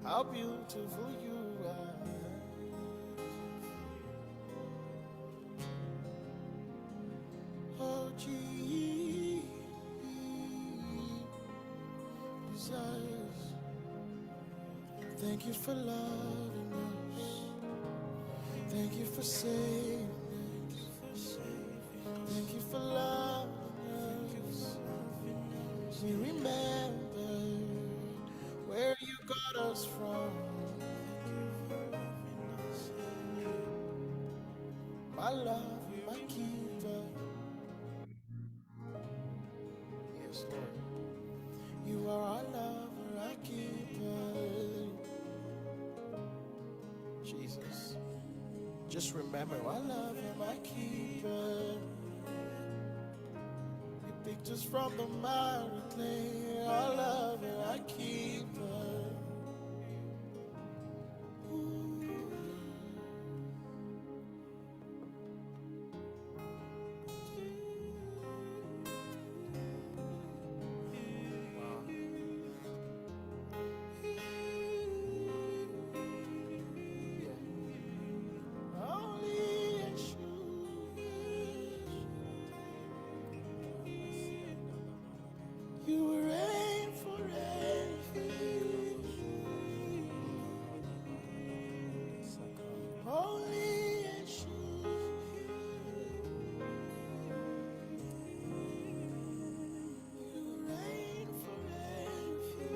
how beautiful you are. Oh, Jesus, thank you for loving us. Thank you for saving us. Thank you for loving us. We remember where you got us from. My love, my keeper. Yes, Lord. You are our lover, our keeper. Jesus. Just remember, our lover, my keeper. You picked us from the miry clay. Our lover, our keeper. You reign forever. Holy Yeshua. You reign forever.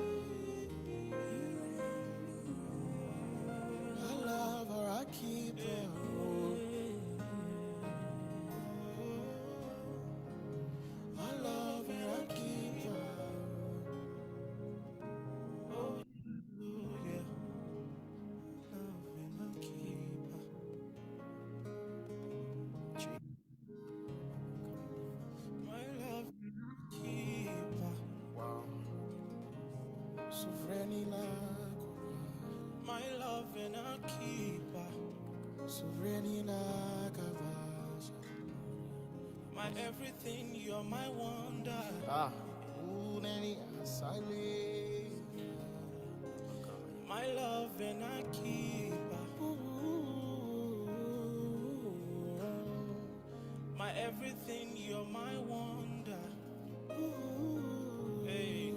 Our lover, our keeper. Our lover, our keeper. Yeah. Lover, our keeper. My love, keeper. Wow. Sovereign my love and a keeper. Sovereign my everything, you're my wonder. Uneni asile. My love and a keeper. My everything, you're my wonder. Hey,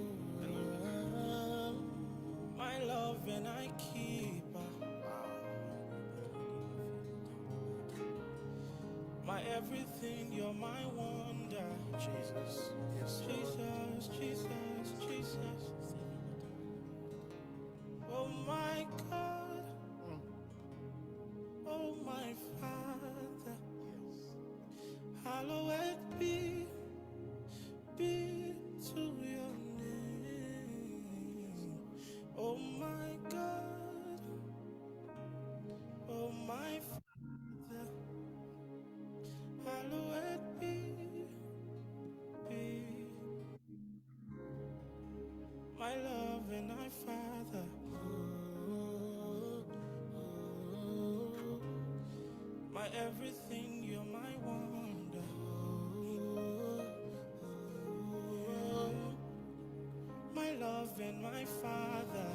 my love and I keeper. My everything, you're my wonder. Jesus, yes, Jesus, Jesus, Jesus. Oh my God, oh my Father, hallowed be to your name. Oh my God, oh my Father, hallowed be my love and my Father. My everything, you're my wonder. My love and my Father.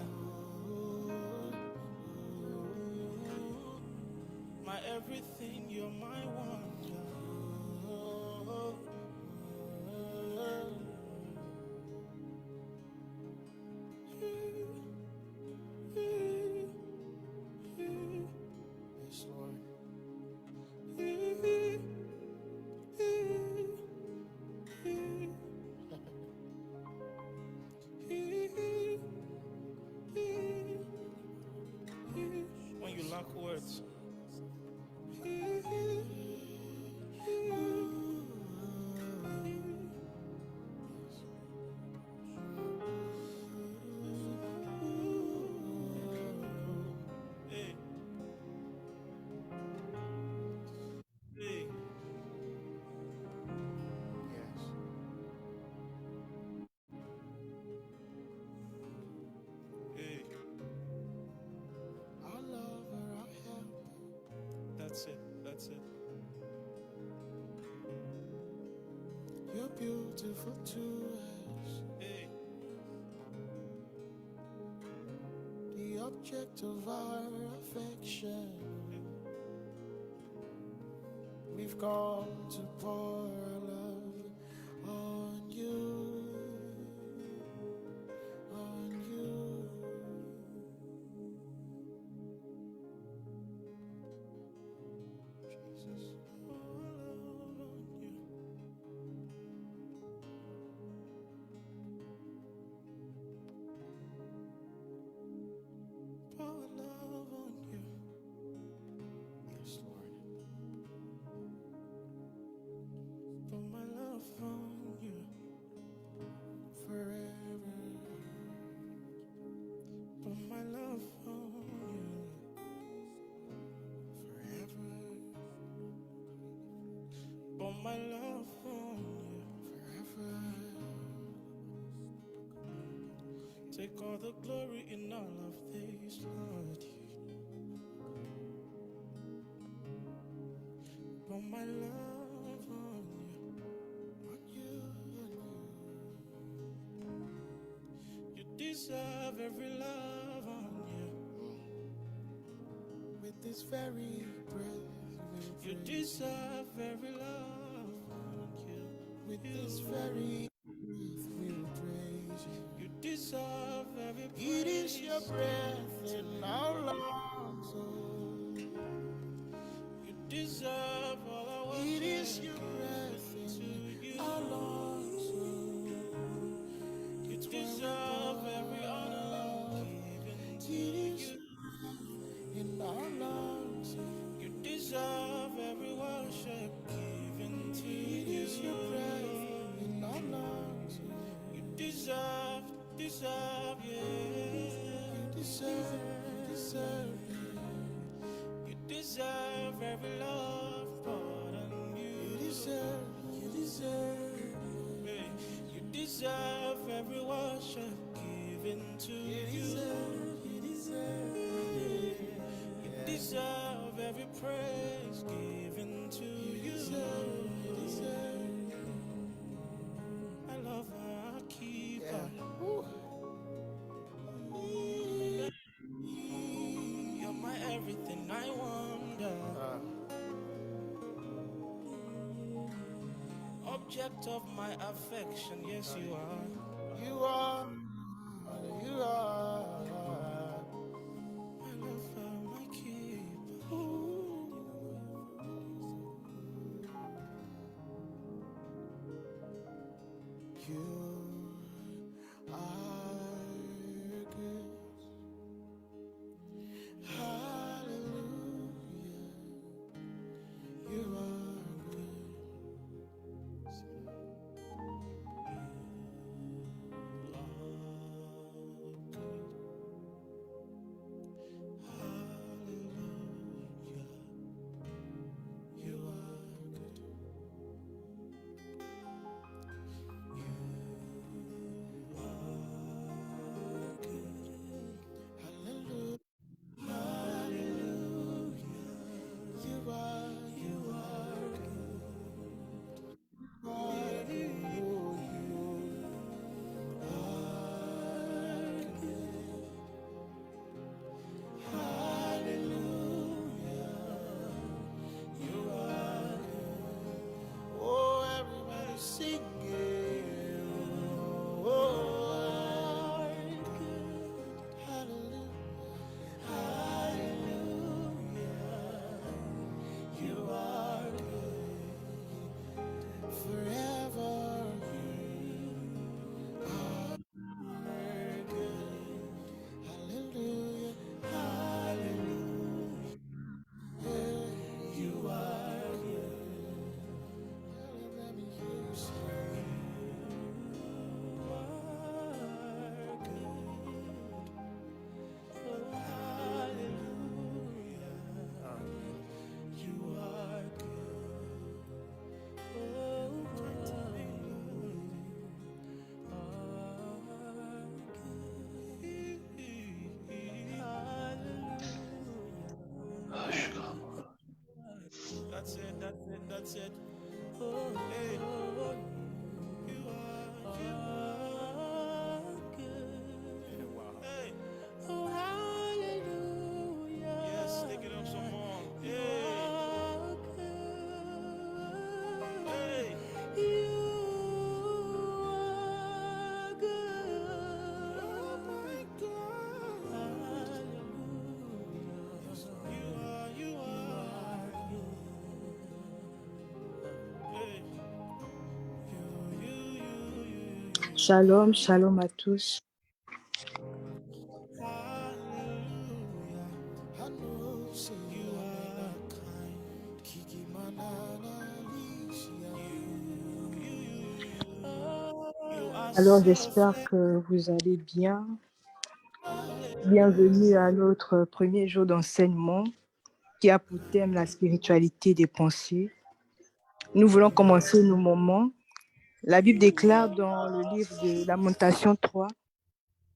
My everything, you're my wonder. Yes, Lord. When you lack words. Hey, hey. Yes. Hey. Our lover, our helper. That's it. That's it. You're beautiful to us. Hey. The object of our affection. We've come to pour our love on you, on you. Jesus, pour our love on you. Pour our love on you. Yes, Lord. Pour my love on you forever. Pour my love on you forever. Pour my love on you forever. Take all the glory in all of this, Lord. Pour my love on you, on you, on you. You deserve every love on you. With this very breath, you deserve every love on you. With this very breath, we'll praise you. You deserve every praise. It is your breath in our lungs, oh. You deserve all our worship. It is your breath in our lungs, oh. You deserve every honor given to you. In our lungs, you deserve every worship given to you. It is your breath in our lungs. You deserve, yeah. You deserve, you deserve every love poured on you. You deserve every worship given to you. You deserve every praise given to you. I love our keeper. You're my everything, I wonder. Object of my affection, yes you are. You are. You are. I love my keeper. You are good. Hallelujah. You are good. That's it. Oh, hey. You are good. Hey. Oh, hallelujah. Shalom, shalom à tous. Alors j'espère que vous allez bien. Bienvenue à notre premier jour d'enseignement qui a pour thème la spiritualité des pensées. Nous voulons commencer nos moments. La Bible déclare dans le livre de Lamentation 3,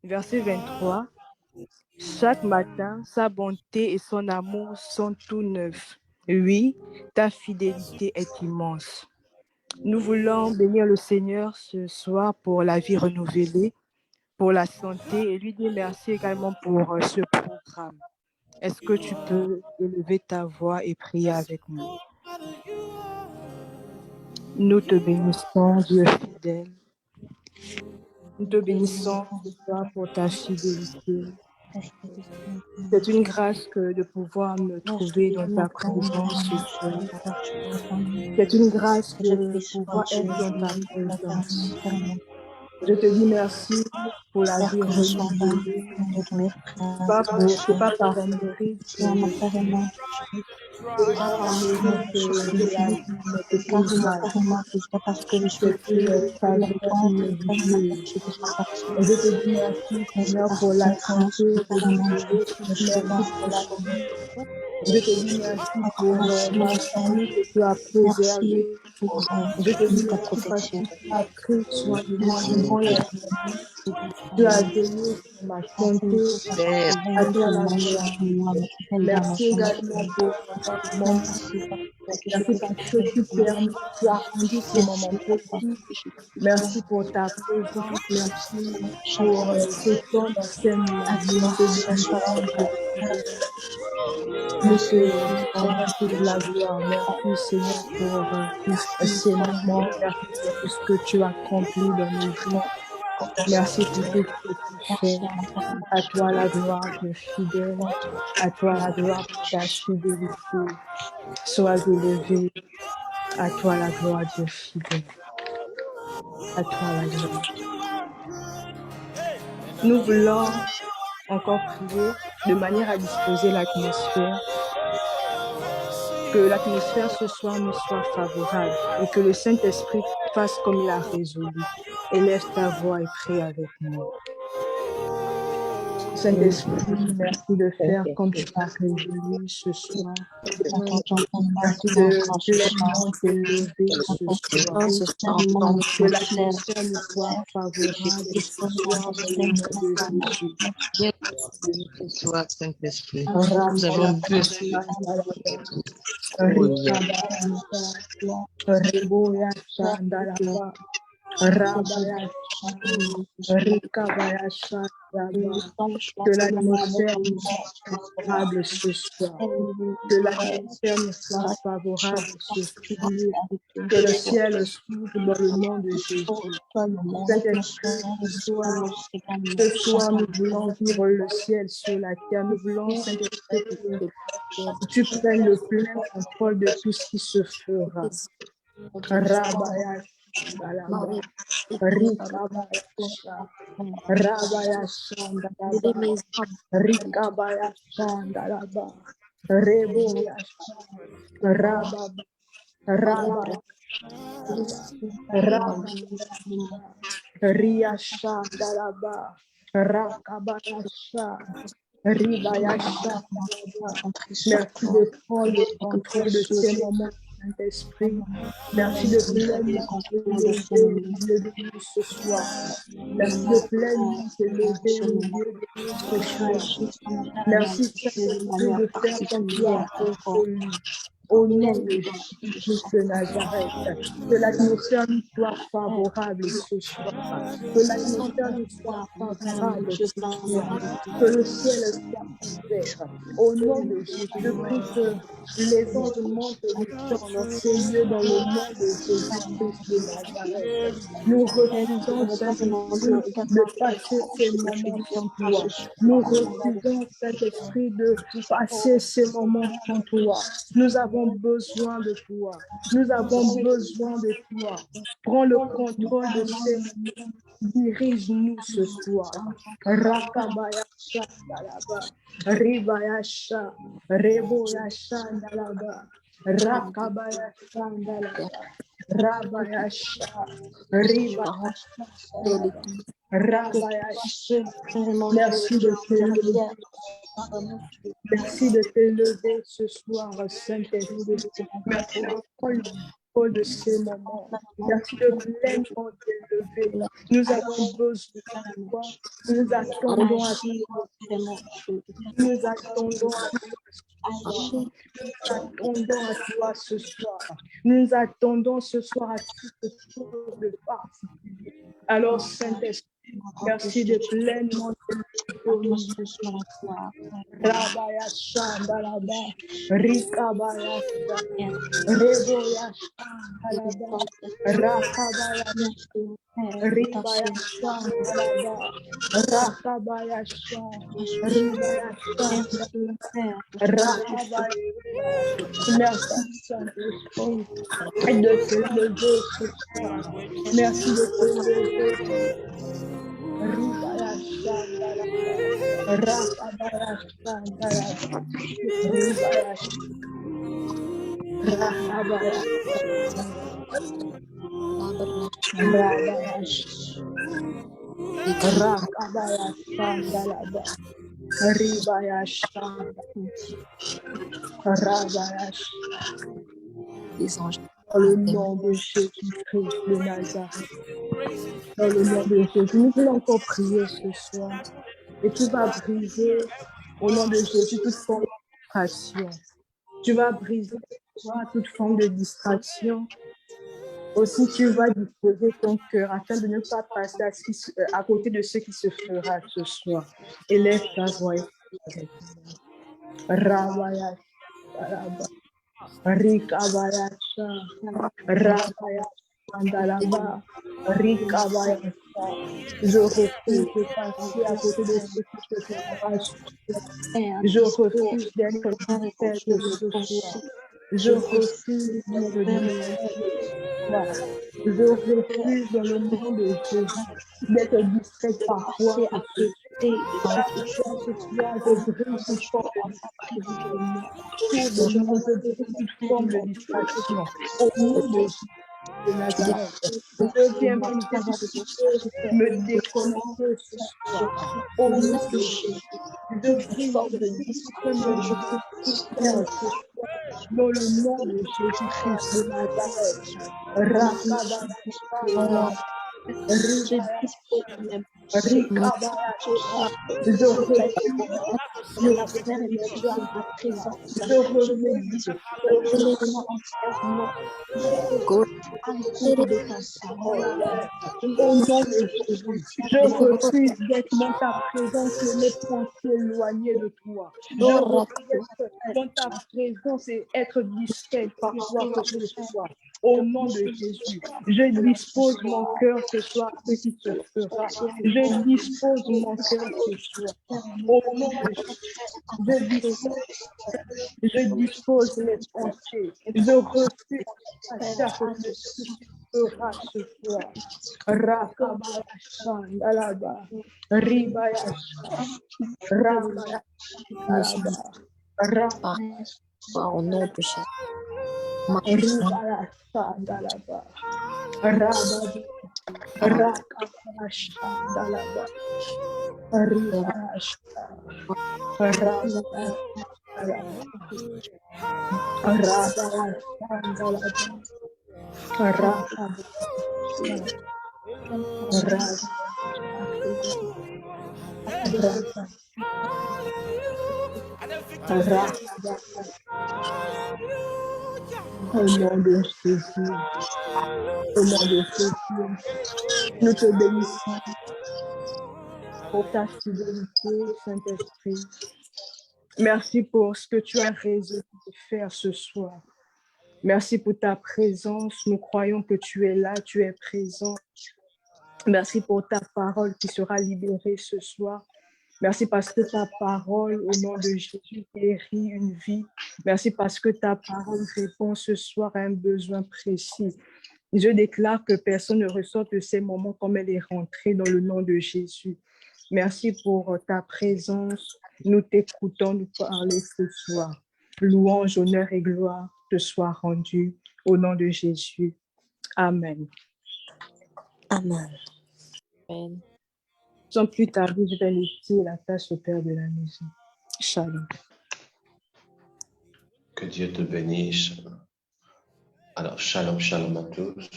verset 23, « Chaque matin, sa bonté et son amour sont tout neufs. Oui, ta fidélité est immense. » Nous voulons bénir le Seigneur ce soir pour la vie renouvelée, pour la santé et lui dire merci également pour ce programme. Est-ce que tu peux élever ta voix et prier avec moi? Nous te bénissons, Dieu fidèle. Nous te bénissons ce soir pour ta fidélité. C'est une grâce que de pouvoir me trouver dans ta présence ce soir. C'est une grâce de pouvoir être dans ta présence. Je te dis merci pour la vie renouvelée. C'est pas par mérite, c'est pas par mérite que la vie me déploie. C'est ta grâce merveilleuse. Et je te dis merci, Seigneur, pour la santé renouvelée. Merci pour la vie. Je te dis merci pour ma famille que tu as préservée. Je te dis merci parce que tu as pris soin de moi durant les années. Tu as veillé sur ma santé. À toi la gloire. Merci également pour mon merci parce que tu as rendu ce moment possible. Merci pour ta présence. Merci pour ce temps d'enseignement. Nous te bénissons. Nous te rendons toute la gloire. Merci Seigneur pour ces moments. Merci pour tout ce que tu as accompli dans nos vies. Merci pour tout ce que tu fais. À toi la gloire, Dieu fidèle. À toi la gloire pour ta fidélité. Sois élevé. À toi la gloire, Dieu fidèle. À toi la gloire. Nous voulons encore prier de manière à disposer l'atmosphère. Que l'atmosphère ce soir nous soit favorable et que le Saint-Esprit fasse comme il a résolu. Élève ta voix et prie avec moi. Saint-Esprit, merci de faire comme tu as résolu ce soir. Merci de pleinement t'élever ce soir. Que l'atmosphère nous soit favorable ce soir dans le nom de Jésus. Ce soir, Saint-Esprit, nous avons besoin que l'atmosphère nous soit favorable ce soir. Que l'atmosphère nous soit favorable ce soir. Que le ciel s'ouvre dans le nom de Jésus. Saint-Esprit, ce soir, nous voulons vivre le ciel sur la terre. Nous voulons, Saint-Esprit, que tu prennes le plein contrôle de tout ce qui se fera. Rabaya Shandalaba, Rikabaya Rabaya Shandalaba, Rikabaya Shandalaba, Reboya Rababa, Rabaya Rabaya Ria Shandalaba, Rakabaya Ribaya Shandalaba. Merci de prendre le contrôle de ces moments. Saint-Esprit, merci de pleinement t'élever au milieu de nous ce soir. Merci de pleinement t'élever au milieu de nous ce soir. Merci Saint-Esprit de faire comme tu as résolu. Au nom de Jésus de Nazareth, que l'atmosphère nous soit favorable ce soir. Que l'atmosphère nous soit favorable ce soir. Que le ciel soit ouvert. Au nom de Jésus, je prie que les anges montent et descendent dans ces lieux dans le nom de Jésus-Christ de Nazareth. Nous refusons, Saint-Esprit, de passer ces moments sans toi. Nous refusons, Saint-Esprit, de passer ces moments sans toi. Nous avons avons besoin de toi. Nous avons besoin de toi. Prends le contrôle de ces moments. Dirige-nous ce soir. Rakabaya Shandalaba. Ribayasha. Reboyasha Ndalaba. Rakabaya Shandalaba. Rabayasha. Ribayasha Ndalaba. Rabayasha. Merci de te lever. Merci de te lever ce soir, Saint-Esprit. Merci de prendre le contrôle de ces moments. Merci de pleinement te lever. Nous avons besoin de toi. Nous attendons à toi. Nous attendons à toi. Nous attendons à toi ce soir. Nous attendons ce soir à quelque chose de particulier. Alors, Saint-Esprit, merci de pleinement te lever au milieu de ce soir. Rabaya Shandalaba, Rikabaya Reboya Shandalaba, Rakabaya Ribaya Shandalaba, Rakabaya Ribaya Shandalaba, Rakabaya. Merci Saint-Esprit de te lever ce soir. Merci de te lever. Ribaya Shandalaba, Rakabaya Shandalaba, Ribaya Rakabaya Rabaya Rakabaya Shandalaba, Ribaya Shandalaba, Rabaya. Dans le nom de Jésus-Christ de Nazareth. Dans le nom de Jésus, nous voulons encore prier ce soir. Et tu vas briser, au nom de Jésus, toute forme de distraction. Tu vas briser toute forme de distraction. Aussi, tu vas disposer ton cœur afin de ne pas passer à côté de ce qui se fera ce soir. Élève ta voix. Rabaya, Rabaya, Rikabaya, Rabaya. Andalaba, Rikabaya. Je refuse de passer à côté de ce qui se fera. Je refuse d'être distrait ce soir. Je refuse d'être distrait. Je refuse dans le nom de Jésus d'être distrait parfois. Je brise toute forme de distraction. Au nom de Jésus. Je viens briser tout ce qui peut me déconnecter ce soir. Au nom de Jésus, je brise tout ce qui peut me distraire ce soir. Dans le nom de Jésus-Christ de Nazareth. Rakabaya. Je refuse d'être dans ta présence et mes pensées éloignées de toi. Je refuse d'être dans ta présence et être distrait parfois que ce soit. Au nom de Jésus, je dispose mon cœur ce soir à ce qui se fera. Je dispose mon cœur ce soir. Au nom de Jésus, je dispose mes pensées. Je refuse à ce qui se fera ce soir. Rakabaya Shandalaba, Ribaya Rabaya Rabaya. Au nom de Jésus. Ribaya Shandalaba, Rabaya Rakabaya Shandalaba, Ribaya Rabaya Rabaya Shandalaba. Au nom de Jésus, nous te bénissons pour ta fidélité, Saint-Esprit. Merci pour ce que tu as résolu de faire ce soir. Merci pour ta présence. Nous croyons que tu es là, tu es présent. Merci pour ta parole qui sera libérée ce soir. Merci parce que ta parole, au nom de Jésus, guérit une vie. Merci parce que ta parole répond ce soir à un besoin précis. Je déclare que personne ne ressort de ces moments comme elle est rentrée dans le nom de Jésus. Merci pour ta présence. Nous t'écoutons nous parler ce soir. Louange, honneur et gloire te soient rendus au nom de Jésus. Amen. Amen. Amen. Sans plus tarder, je vais laisser la tâche au Père de la maison. Shalom. Que Dieu te bénisse. Alors, shalom, shalom à tous.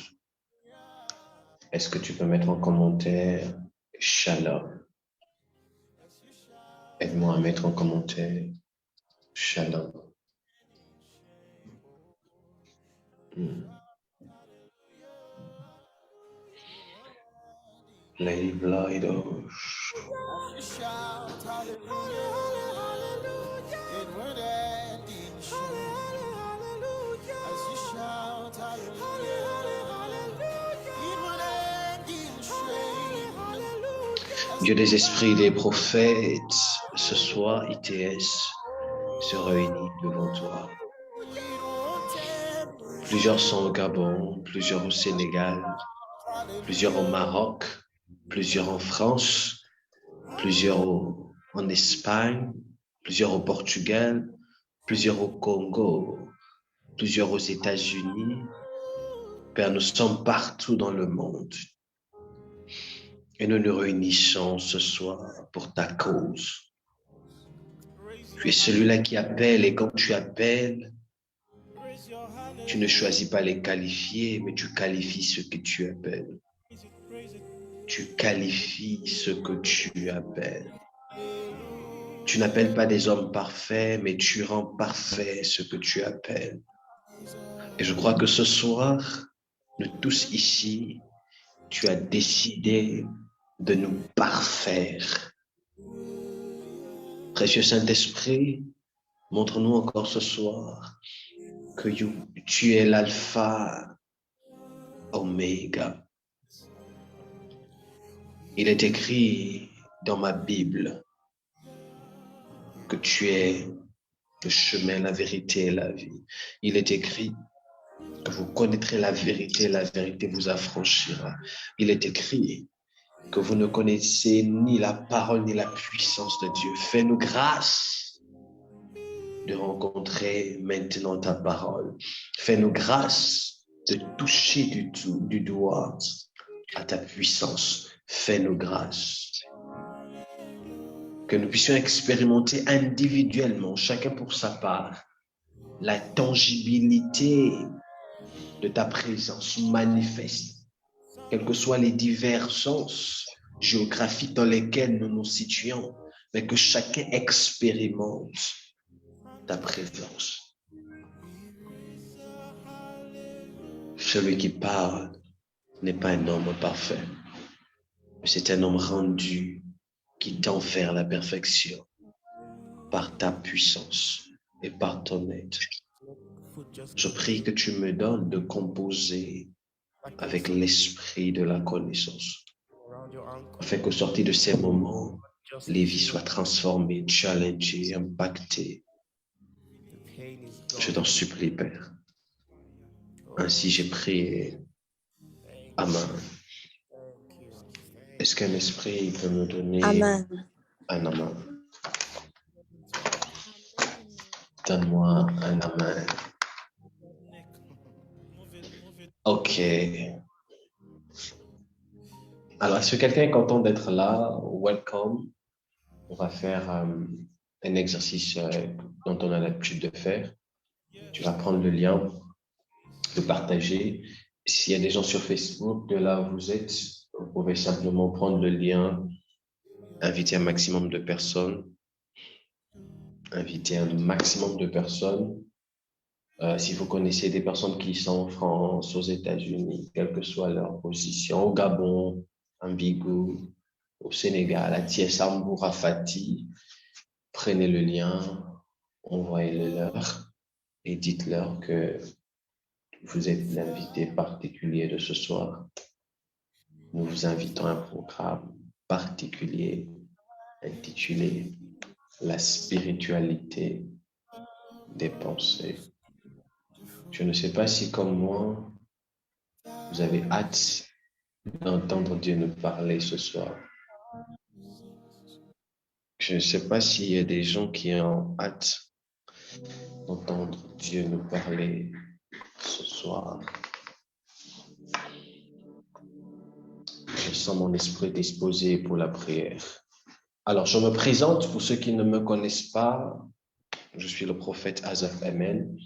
Est-ce que tu peux mettre en commentaire shalom? Aide-moi à mettre en commentaire shalom. Lady Blido. Shout hallelujah, hallelujah. It would end in shame. As you shout hallelujah, it would end in shame. Dieu des esprits des prophètes, ce soir, ITS se réunit devant toi. Plusieurs sont au Gabon, plusieurs au Sénégal, plusieurs au Maroc, plusieurs en France, plusieurs en Espagne, plusieurs au Portugal, plusieurs au Congo, plusieurs aux États-Unis. Père, nous sommes partout dans le monde. Et nous nous réunissons ce soir pour ta cause. Tu es celui-là qui appelle, et quand tu appelles, tu ne choisis pas les qualifiés, mais tu qualifies ce que tu appelles. Tu qualifies ce que tu appelles. Tu n'appelles pas des hommes parfaits, mais tu rends parfait ce que tu appelles. Et je crois que ce soir, nous tous ici, tu as décidé de nous parfaire. Précieux Saint-Esprit, montre-nous encore ce soir que tu es l'alpha, oméga. Il est écrit dans ma Bible que tu es le chemin, la vérité et la vie. Il est écrit que vous connaîtrez la vérité vous affranchira. Il est écrit que vous ne connaissez ni la parole ni la puissance de Dieu. Fais-nous grâce de rencontrer maintenant ta parole. Fais-nous grâce de toucher du doigt à ta puissance. Fais-nous grâce. Que nous puissions expérimenter individuellement, chacun pour sa part, la tangibilité de ta présence manifeste, quels que soient les divers sens géographiques dans lesquels nous nous situons, mais que chacun expérimente ta présence. Celui qui parle n'est pas un homme parfait, mais c'est un homme rendu qui tend vers la perfection par ta puissance et par ton aide. Je prie que tu me donnes de composer avec l'esprit de la connaissance, afin qu'au sortir de ces moments, les vies soient transformées, challengées, impactées. Je t'en supplie, Père. Ainsi j'ai prié. Amen. Est-ce qu'un esprit peut me donner Amen. un amen? Donne-moi un amen. Ok. Alors, est-ce que quelqu'un est content d'être là? Welcome. On va faire un exercice dont on a l'habitude de faire. Tu vas prendre le lien, le partager. S'il y a des gens sur Facebook, de là où vous êtes, vous pouvez simplement prendre le lien, inviter un maximum de personnes. Inviter un maximum de personnes. Si vous connaissez des personnes qui sont en France, aux États-Unis, quelle que soit leur position, au Gabon, en Bigou, au Sénégal, à Thiès-Hambourg, à Fati, prenez le lien, envoyez-le leur et dites-leur que vous êtes l'invité particulier de ce soir. Nous vous invitons à un programme particulier intitulé La spiritualité des pensées. Je ne sais pas si, comme moi, vous avez hâte d'entendre Dieu nous parler ce soir. Je ne sais pas s'il y a des gens qui ont hâte d'entendre Dieu nous parler ce soir. Je sens mon esprit disposé pour la prière. Alors, je me présente pour ceux qui ne me connaissent pas. Je suis le prophète Azaf Amen,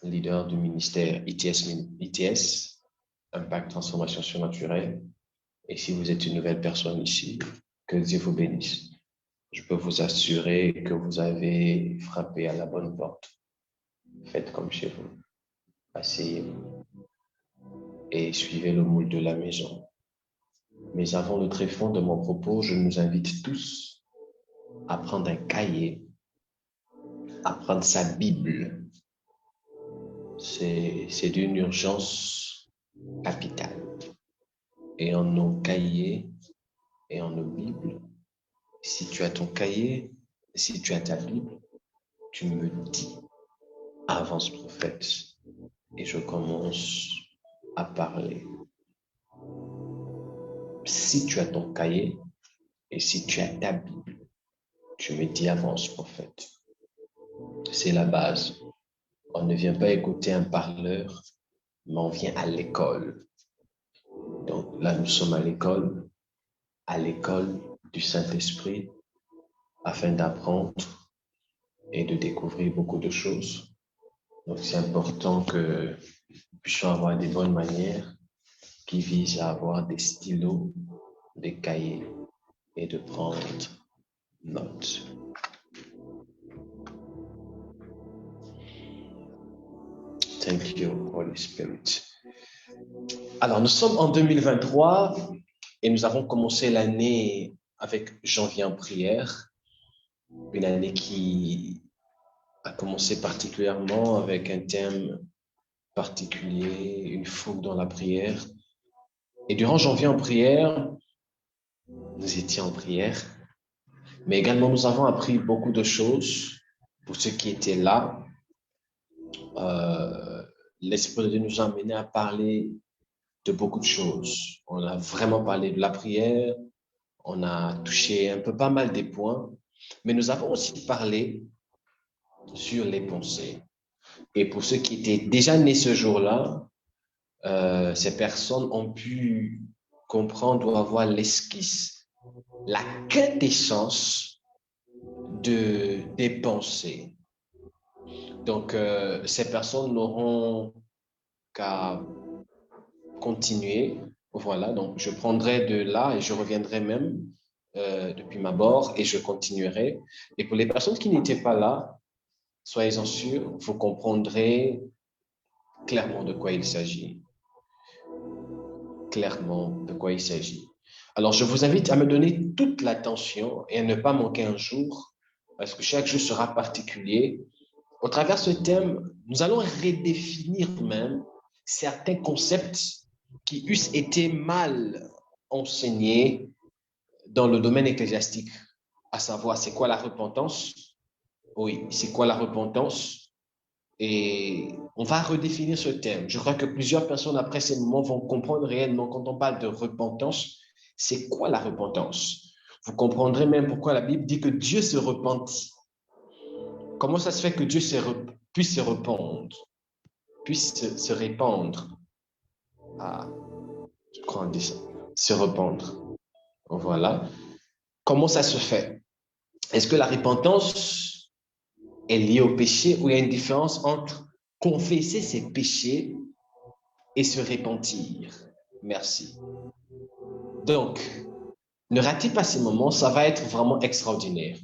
leader du ministère ITS, Impact Transformation Surnaturelle. Et si vous êtes une nouvelle personne ici, que Dieu vous bénisse. Je peux vous assurer que vous avez frappé à la bonne porte. Faites comme chez vous. Asseyez-vous et suivez le moule de la maison. Mais avant le tréfonds de mon propos, je nous invite tous à prendre un cahier, à prendre sa Bible. C'est d'une urgence capitale. Et en nos cahiers et en nos Bibles, si tu as ton cahier, si tu as ta Bible, tu me dis, avance prophète, et je commence à parler. Si tu as ton cahier et si tu as ta Bible, tu me dis, avance prophète. C'est la base. On ne vient pas écouter un parleur, mais on vient à l'école. Donc là, nous sommes à l'école du Saint-Esprit, afin d'apprendre et de découvrir beaucoup de choses. Donc c'est important que nous puissions avoir des bonnes manières qui visent à avoir des stylos, des cahiers et de prendre note. Thank you, Holy Spirit. Alors, nous sommes en 2023 et nous avons commencé l'année avec Janvier en prière. Une année qui a commencé particulièrement avec un thème particulier, une fougue dans la prière. Et durant Janvier en prière, nous étions en prière, mais également nous avons appris beaucoup de choses pour ceux qui étaient là. L'Esprit de Dieu nous a amenés à parler de beaucoup de choses. On a vraiment parlé de la prière, on a touché un peu pas mal des points, mais nous avons aussi parlé sur les pensées. Et pour ceux qui étaient déjà nés ce jour-là, ces personnes ont pu comprendre ou avoir l'esquisse, la quintessence des pensées. Donc, ces personnes n'auront qu'à continuer. Voilà, donc je prendrai de là et je reviendrai même depuis ma bord et je continuerai. Et pour les personnes qui n'étaient pas là, soyez-en sûrs, vous comprendrez clairement de quoi il s'agit. Clairement de quoi il s'agit. Alors, je vous invite à me donner toute l'attention et à ne pas manquer un jour, parce que chaque jour sera particulier. Au travers de ce thème, nous allons redéfinir même certains concepts qui eussent été mal enseignés dans le domaine ecclésiastique, à savoir c'est quoi la repentance. Oui, c'est quoi la repentance? Et on va redéfinir ce thème. Je crois que plusieurs personnes après ces moments vont comprendre réellement quand on parle de repentance, c'est quoi la repentance? Vous comprendrez même pourquoi la Bible dit que Dieu se repentit. Comment ça se fait que Dieu puisse se répandre, puisse se répandre? Ah, je crois en dit ça. Se répandre. Voilà. Comment ça se fait? Est-ce que la repentance est liée au péché ou il y a une différence entre confesser ses péchés et se repentir? Merci. Donc, ne ratez pas ces moments, ça va être vraiment extraordinaire.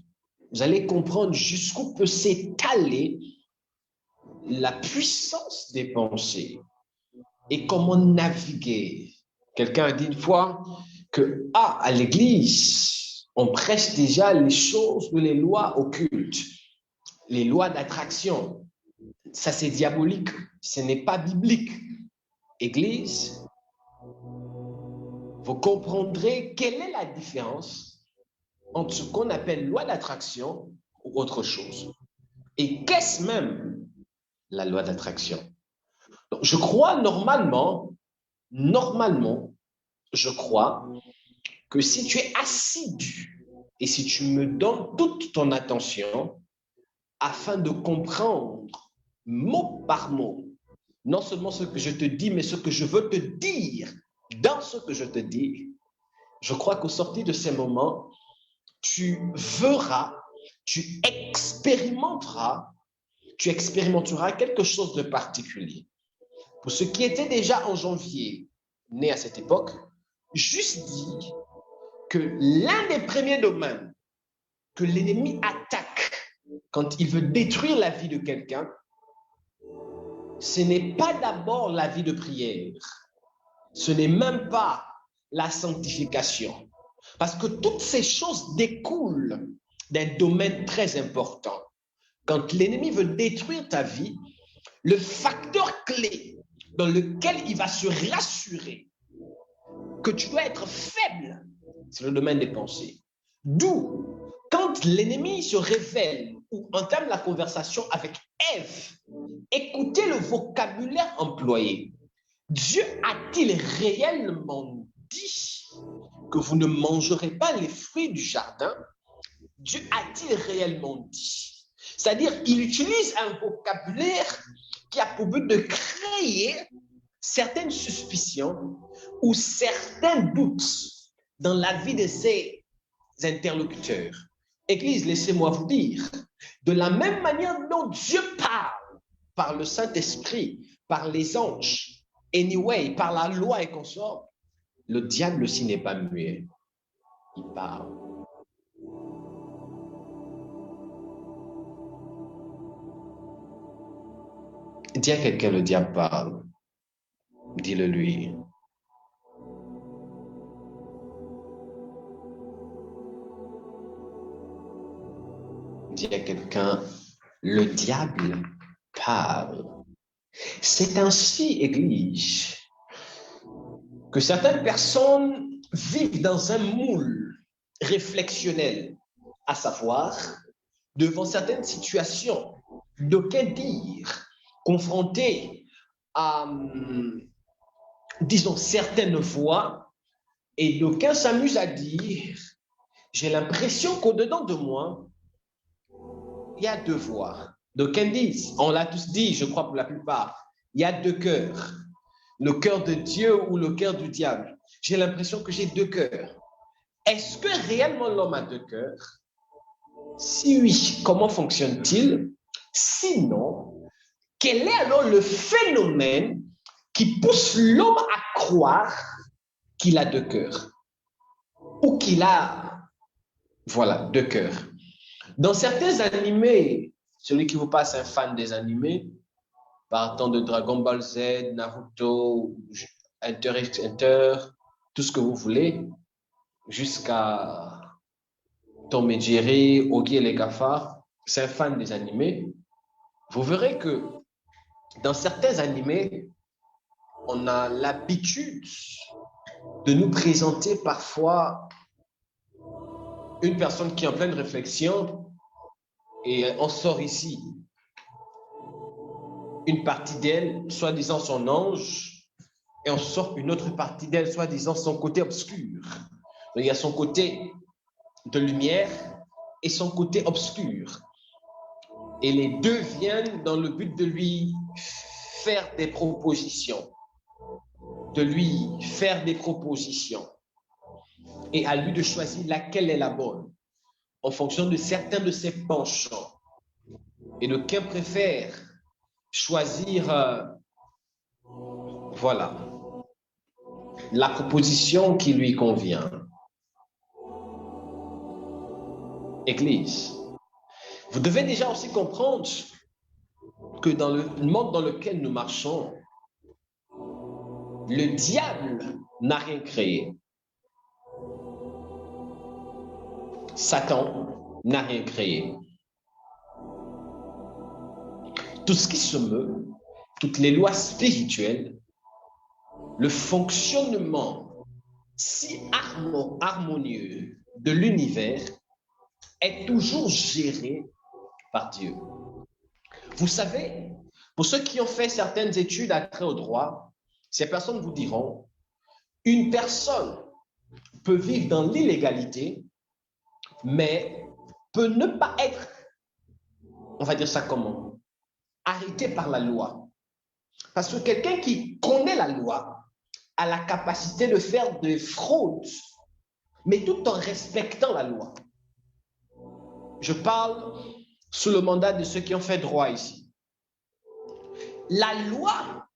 Vous allez comprendre jusqu'où peut s'étaler la puissance des pensées et comment naviguer. Quelqu'un a dit une fois que à l'église, on prêche déjà les choses ou les lois occultes, les lois d'attraction. Ça, c'est diabolique, ce n'est pas biblique. Église, vous comprendrez quelle est la différence entre ce qu'on appelle loi d'attraction ou autre chose. Et qu'est-ce même la loi d'attraction? Je crois normalement, je crois que si tu es assidu et si tu me donnes toute ton attention afin de comprendre mot par mot, non seulement ce que je te dis, mais ce que je veux te dire dans ce que je te dis, je crois qu'au sortir de ces moments, tu verras, tu expérimenteras quelque chose de particulier. Pour ceux qui étaient déjà en janvier, nés à cette époque, juste dit que l'un des premiers domaines que l'ennemi attaque quand il veut détruire la vie de quelqu'un, ce n'est pas d'abord la vie de prière, ce n'est même pas la sanctification, parce que toutes ces choses découlent d'un domaine très important. Quand l'ennemi veut détruire ta vie, le facteur clé dans lequel il va se rassurer que tu dois être faible, c'est le domaine des pensées. D'où, quand l'ennemi se révèle ou entame la conversation avec Ève, écoutez le vocabulaire employé. Dieu a-t-il réellement dit que vous ne mangerez pas les fruits du jardin? Dieu a-t-il réellement dit? C'est-à-dire, il utilise un vocabulaire qui a pour but de créer certaines suspicions ou certains doutes dans la vie de ses interlocuteurs. Église, laissez-moi vous dire, de la même manière dont Dieu parle par le Saint-Esprit, par les anges, anyway, par la loi et consorts, le diable aussi n'est pas muet. Il parle. Dis à quelqu'un, le diable parle. Dis-le lui. Dis à quelqu'un, le diable parle. C'est ainsi, Église, que certaines personnes vivent dans un moule réflexionnel, à savoir, devant certaines situations, d'aucuns dire, confrontés à, disons, certaines voix, et d'aucuns s'amusent à dire, j'ai l'impression qu'au-dedans de moi, il y a deux voix. D'aucuns disent, on l'a tous dit, je crois pour la plupart, il y a deux cœurs, le cœur de Dieu ou le cœur du diable. J'ai l'impression que j'ai deux cœurs. Est-ce que réellement l'homme a deux cœurs? Si oui, comment fonctionne-t-il? Sinon, quel est alors le phénomène qui pousse l'homme à croire qu'il a deux cœurs? Ou qu'il a, voilà, deux cœurs. Dans certains animés, celui qui vous passe un fan des animés, partant de Dragon Ball Z, Naruto, Hunter x Hunter, tout ce que vous voulez, jusqu'à Tom et Jerry, Oggy et les cafards, c'est un fan des animés. Vous verrez que dans certains animés, on a l'habitude de nous présenter parfois une personne qui est en pleine réflexion et on sort ici une partie d'elle, soi-disant son ange, et on sort une autre partie d'elle, soi-disant son côté obscur. Donc, il y a son côté de lumière et son côté obscur. Et les deux viennent dans le but de lui faire des propositions. Et à lui de choisir laquelle est la bonne, en fonction de certains de ses penchants. Et lequel préfère choisir, voilà, la proposition qui lui convient. Église, vous devez déjà aussi comprendre que dans le monde dans lequel nous marchons, le diable n'a rien créé. Satan n'a rien créé. Tout ce qui se meut, toutes les lois spirituelles, le fonctionnement si harmonieux de l'univers est toujours gérée par Dieu. Vous savez, pour ceux qui ont fait certaines études à trait au droit, ces personnes vous diront, une personne peut vivre dans l'illégalité, mais peut ne pas être, on va dire ça comment, arrêté par la loi. Parce que quelqu'un qui connaît la loi a la capacité de faire des fraudes, mais tout en respectant la loi. Je parle sous le mandat de ceux qui ont fait droit ici. La loi,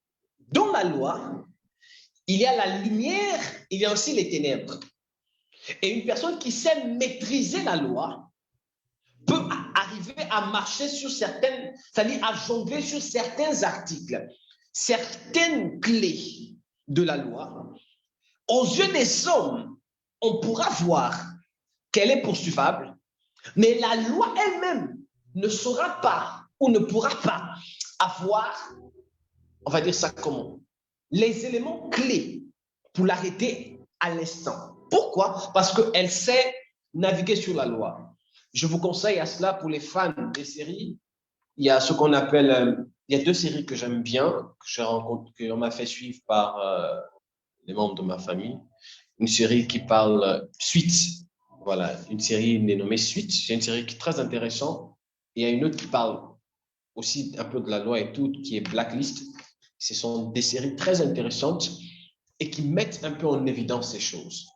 dans la loi, il y a la lumière, il y a aussi les ténèbres. Et une personne qui sait maîtriser la loi peut arriver à marcher sur certaines, c'est-à-dire à jongler sur certains articles, certaines clés de la loi. Aux yeux des hommes, on pourra voir qu'elle est poursuivable, mais la loi elle-même ne saura pas ou ne pourra pas avoir, on va dire ça comment, les éléments clés pour l'arrêter à l'instant. Pourquoi? Parce qu'elle sait naviguer sur la loi. Je vous conseille à cela pour les fans des séries. Il y a ce qu'on appelle, il y a 2 séries que j'aime bien, que on m'a fait suivre par les membres de ma famille. Une série qui parle Suite. Voilà, une série dénommée Suite. C'est une série qui est très intéressante. Et il y a une autre qui parle aussi un peu de la loi et tout, qui est Blacklist. Ce sont des séries très intéressantes et qui mettent un peu en évidence ces choses.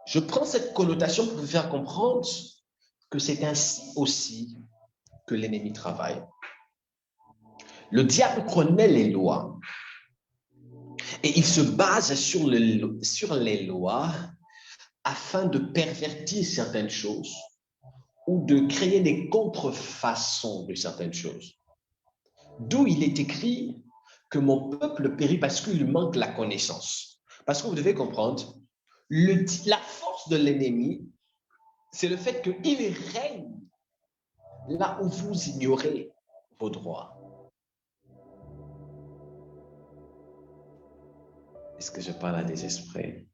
Je prends cette connotation pour vous faire comprendre que c'est ainsi aussi que l'ennemi travaille. Le diable connaît les lois et il se base sur les lois afin de pervertir certaines choses ou de créer des contrefaçons de certaines choses. D'où il est écrit que mon peuple périt parce qu'il manque la connaissance. Parce que vous devez comprendre, la force de l'ennemi, c'est le fait qu'il règne là où vous ignorez vos droits. Est-ce que je parle à des esprits?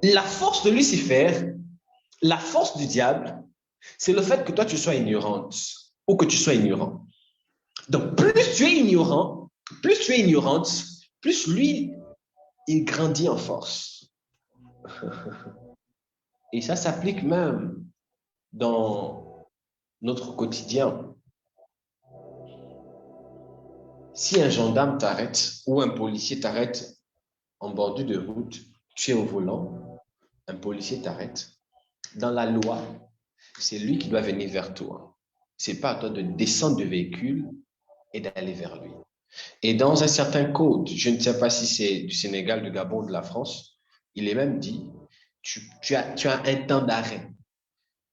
La force de Lucifer, la force du diable, c'est le fait que toi, tu sois ignorante ou que tu sois ignorant. Donc, plus tu es ignorant, plus tu es ignorante, plus lui, il grandit en force. Et ça s'applique même dans notre quotidien. Si un gendarme t'arrête ou un policier t'arrête en bordure de route, tu es au volant, un policier t'arrête. Dans la loi, c'est lui qui doit venir vers toi. Ce n'est pas à toi de descendre du véhicule et d'aller vers lui. Et dans un certain code, je ne sais pas si c'est du Sénégal, du Gabon, de la France, il est même dit, tu as un temps d'arrêt.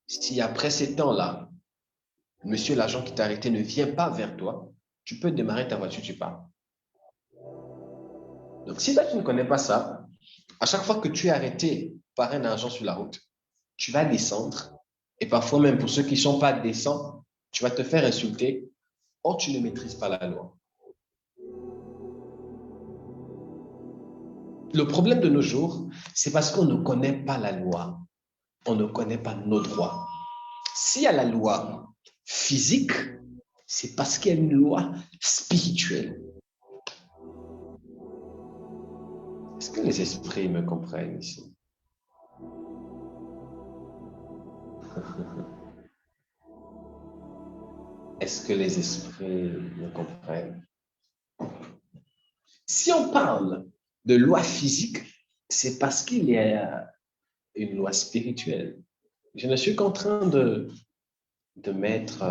Si après ces temps-là, monsieur l'agent qui t'a arrêté ne vient pas vers toi, tu peux démarrer ta voiture, tu pars. Donc, si toi, tu ne connais pas ça, à chaque fois que tu es arrêté par un agent sur la route, tu vas descendre. Et parfois, même pour ceux qui ne sont pas décents, tu vas te faire insulter. Or, tu ne maîtrises pas la loi. Le problème de nos jours, c'est parce qu'on ne connaît pas la loi. On ne connaît pas nos droits. S'il y a la loi physique, c'est parce qu'il y a une loi spirituelle. Est-ce que les esprits me comprennent ici? Est-ce que les esprits me comprennent? Si on parle de loi physique, c'est parce qu'il y a une loi spirituelle. Je ne suis qu'en train de mettre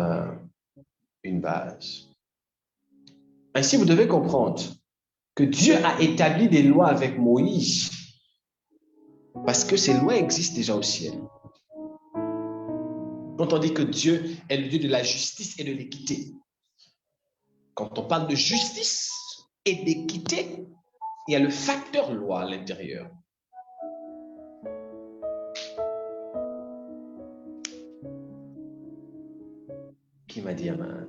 une base. Ainsi, vous devez comprendre que Dieu a établi des lois avec Moïse parce que ces lois existent déjà au ciel. Quand on dit que Dieu est le Dieu de la justice et de l'équité, quand on parle de justice et d'équité, il y a le facteur loi à l'intérieur. Qui m'a dit Amen?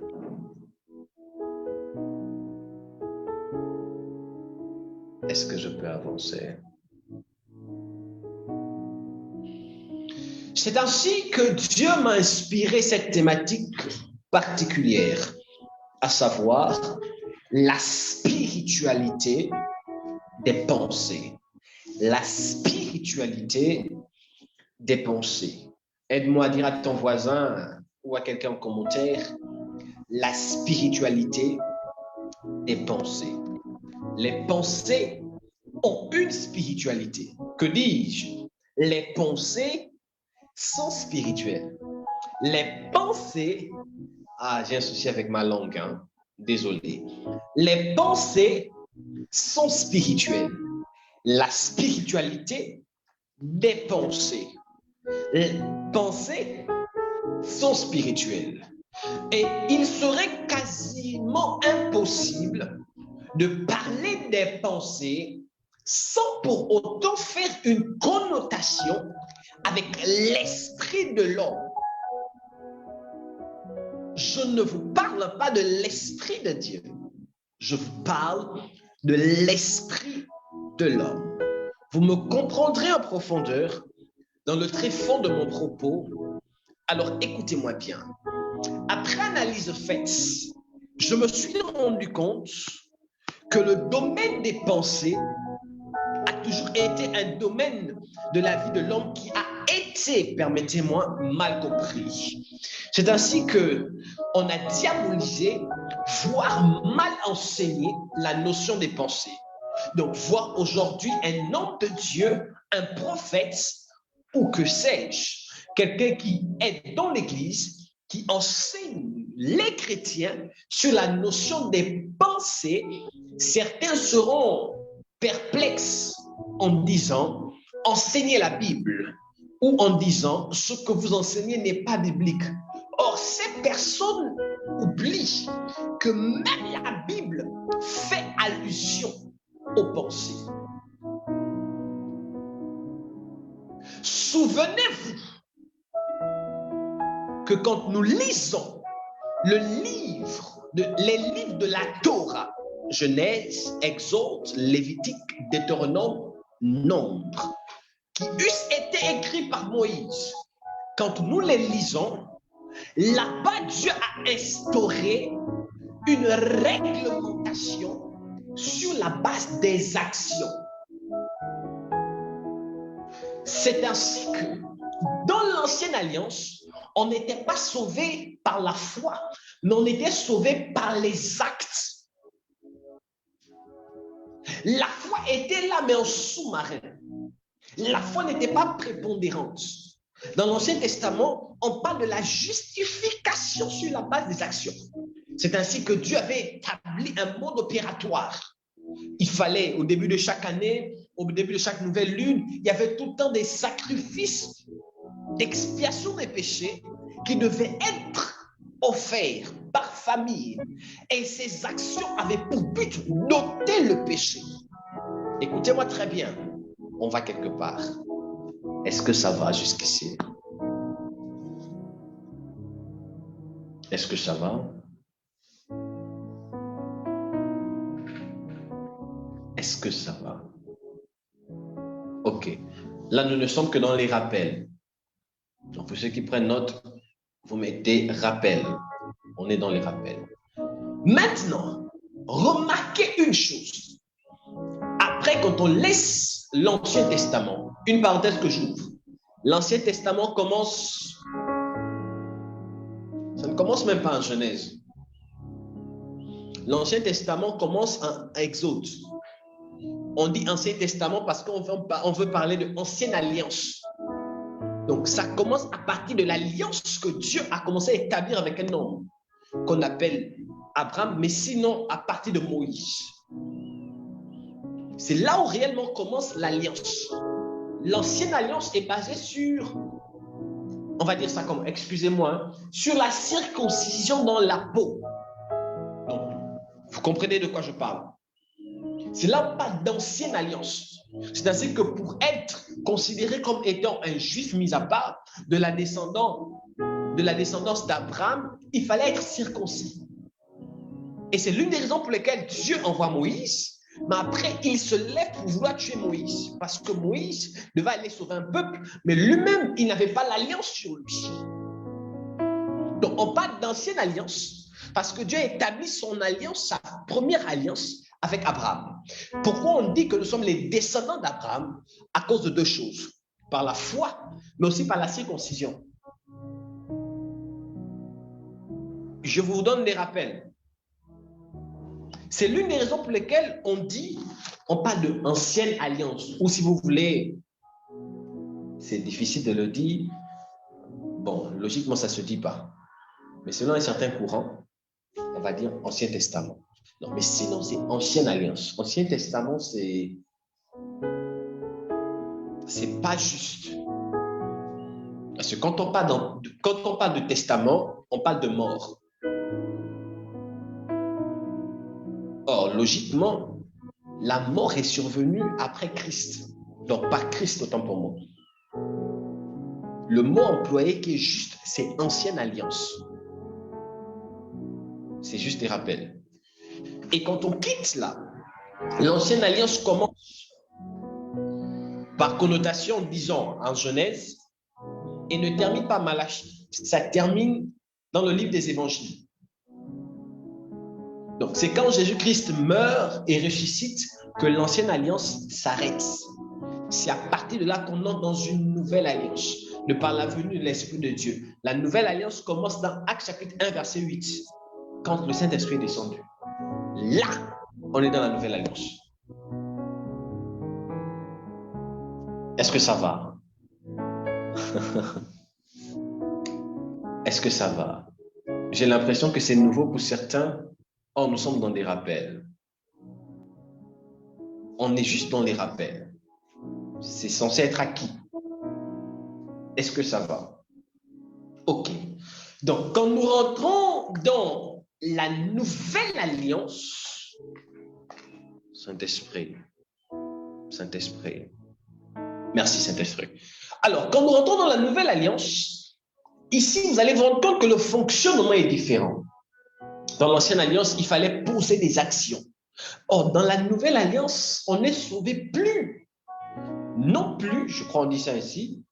Est-ce que je peux avancer? C'est ainsi que Dieu m'a inspiré cette thématique particulière, à savoir la spiritualité des pensées. La spiritualité des pensées. Aide-moi à dire à ton voisin ou à quelqu'un en commentaire, la spiritualité des pensées. Les pensées ont une spiritualité. Que dis-je? Les pensées sont spirituelles. Les pensées... Ah, j'ai un souci avec ma langue, hein? Désolé. Les pensées sont spirituelles. La spiritualité des pensées. Les pensées sont spirituelles. Et il serait quasiment impossible de parler des pensées sans pour autant faire une connotation avec l'esprit de l'homme. Je ne vous parle pas de l'esprit de Dieu. Je vous parle de l'esprit de l'homme. Vous me comprendrez en profondeur dans le tréfonds de mon propos. Alors écoutez-moi bien. Après analyse faite, je me suis rendu compte que le domaine des pensées a toujours été un domaine de la vie de l'homme qui a été, permettez-moi, mal compris. C'est ainsi qu'on a diabolisé, voire mal enseigné la notion des pensées. Donc, voir aujourd'hui un homme de Dieu, un prophète, ou que sais-je, quelqu'un qui est dans l'Église, qui enseigne les chrétiens sur la notion des pensées, certains seront perplexes en disant « enseignez la Bible » ou en disant « ce que vous enseignez n'est pas biblique ». Or, ces personnes oublient que même la Bible fait allusion aux pensées. Souvenez-vous que quand nous lisons les livres de la Torah, Genèse, Exode, Lévitique, Deutéronome, Nombre, qui eussent été écrits par Moïse, quand nous les lisons, là-bas, Dieu a instauré une réglementation sur la base des actions. C'est ainsi que dans l'Ancienne Alliance, on n'était pas sauvé par la foi, mais on était sauvé par les actes. La foi était là, mais en sous-marin. La foi n'était pas prépondérante. Dans l'Ancien Testament, on parle de la justification sur la base des actions. C'est ainsi que Dieu avait établi un mode opératoire. Il fallait, au début de chaque année, au début de chaque nouvelle lune, il y avait tout le temps des sacrifices d'expiation des péchés qui devaient être offerts par famille. Et ces actions avaient pour but d'ôter le péché. Écoutez-moi très bien, on va quelque part. Est-ce que ça va jusqu'ici? Est-ce que ça va? Est-ce que ça va? Ok. Là, nous ne sommes que dans les rappels. Donc, pour ceux qui prennent note, vous mettez rappel. On est dans les rappels. Maintenant, remarquez une chose. Après, quand on laisse l'Ancien Testament, une parenthèse que j'ouvre, l'Ancien Testament commence, ça ne commence même pas en Genèse. L'Ancien Testament commence en Exode. On dit Ancien Testament parce qu'on veut parler de Ancienne Alliance. Donc, ça commence à partir de l'alliance que Dieu a commencé à établir avec un homme qu'on appelle Abraham, mais sinon à partir de Moïse. C'est là où réellement commence l'alliance. L'ancienne alliance est basée sur, on va dire ça comme, excusez-moi, sur la circoncision dans la peau. Donc, vous comprenez de quoi je parle. C'est là où on parle d'ancienne alliance. C'est ainsi que pour être considéré comme étant un juif mis à part de la descendance d'Abraham, il fallait être circoncis. Et c'est l'une des raisons pour lesquelles Dieu envoie Moïse, Mais après, il se lève pour vouloir tuer Moïse. Parce que Moïse devait aller sauver un peuple, mais lui-même, il n'avait pas l'alliance sur lui. Donc, on parle d'ancienne alliance, parce que Dieu a établi son alliance, sa première alliance avec Abraham. Pourquoi on dit que nous sommes les descendants d'Abraham? À cause de deux choses. Par la foi, mais aussi par la circoncision. Je vous donne des rappels. C'est l'une des raisons pour lesquelles on parle de ancienne alliance, ou si vous voulez, c'est difficile de le dire. Bon, logiquement, ça ne se dit pas. Mais selon un certain courant, on va dire Ancien Testament. Non, mais sinon, c'est Ancienne Alliance. Ancien Testament, c'est pas juste. Parce que quand on parle de testament, on parle de mort. Or, logiquement, la mort est survenue après Christ. Donc, par Christ, autant pour moi. Le mot employé qui est juste, c'est Ancienne Alliance. C'est juste des rappels. Et quand on quitte là, l'Ancienne Alliance commence par connotation, disons, en Genèse, et ne termine pas Malachie. Ça termine dans le livre des Évangiles. Donc, c'est quand Jésus-Christ meurt et ressuscite que l'Ancienne Alliance s'arrête. C'est à partir de là qu'on entre dans une nouvelle alliance, de par la venue de l'Esprit de Dieu. La nouvelle alliance commence dans Actes chapitre 1, verset 8, quand le Saint-Esprit est descendu. Là, on est dans la nouvelle alliance. Est-ce que ça va? Est-ce que ça va? J'ai l'impression que c'est nouveau pour certains. Or, nous sommes dans des rappels. On est juste dans les rappels. C'est censé être acquis. Est-ce que ça va? OK. Donc, quand nous rentrons dans la nouvelle alliance, Saint-Esprit, merci Saint-Esprit. Alors, quand nous rentrons dans la nouvelle alliance, ici, vous allez vous rendre compte que le fonctionnement est différent. Dans l'ancienne alliance, il fallait poser des actions. Or, dans la nouvelle alliance, on est sauvé plus. Non plus, je crois on dit ça ici,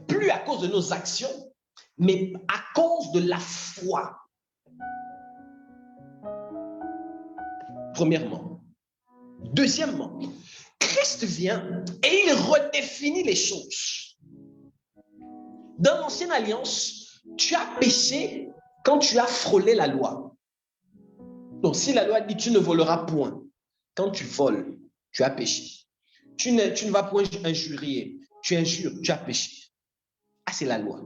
plus à cause de nos actions, mais à cause de la foi. Premièrement. Deuxièmement, Christ vient et il redéfinit les choses. Dans l'ancienne alliance, tu as péché quand tu as frôlé la loi. Donc, si la loi dit tu ne voleras point, quand tu voles, tu as péché. Tu ne vas point injurier, tu injures, tu as péché. Ah, c'est la loi.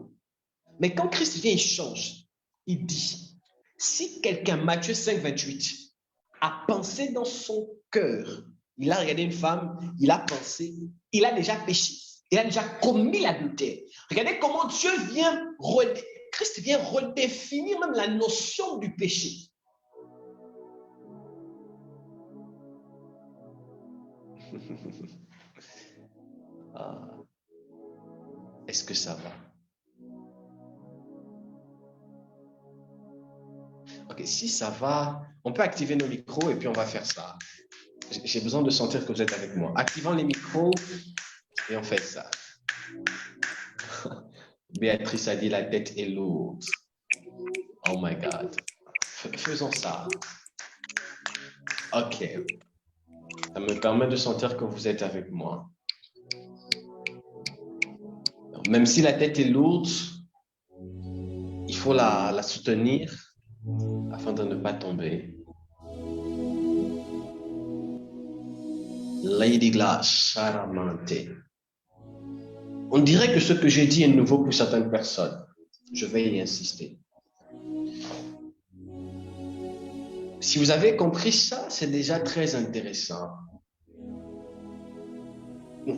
Mais quand Christ vient, il change. Il dit, si quelqu'un, Matthieu 5, 28, a pensé dans son cœur, il a regardé une femme, il a pensé, il a déjà péché, il a déjà commis l'adultère. Regardez comment Dieu vient, Christ vient redéfinir même la notion du péché. Ah. Est-ce que ça va? Ok, si ça va, on peut activer nos micros et puis on va faire ça. J'ai besoin de sentir que vous êtes avec moi. Activons les micros et on fait ça. Béatrice a dit la tête est lourde. Oh my God. Faisons ça. Ok. Ça me permet de sentir que vous êtes avec moi. Même si la tête est lourde, il faut la soutenir afin de ne pas tomber. Lady Glass, Charamante. On dirait que ce que j'ai dit est nouveau pour certaines personnes. Je vais y insister. Si vous avez compris ça, c'est déjà très intéressant.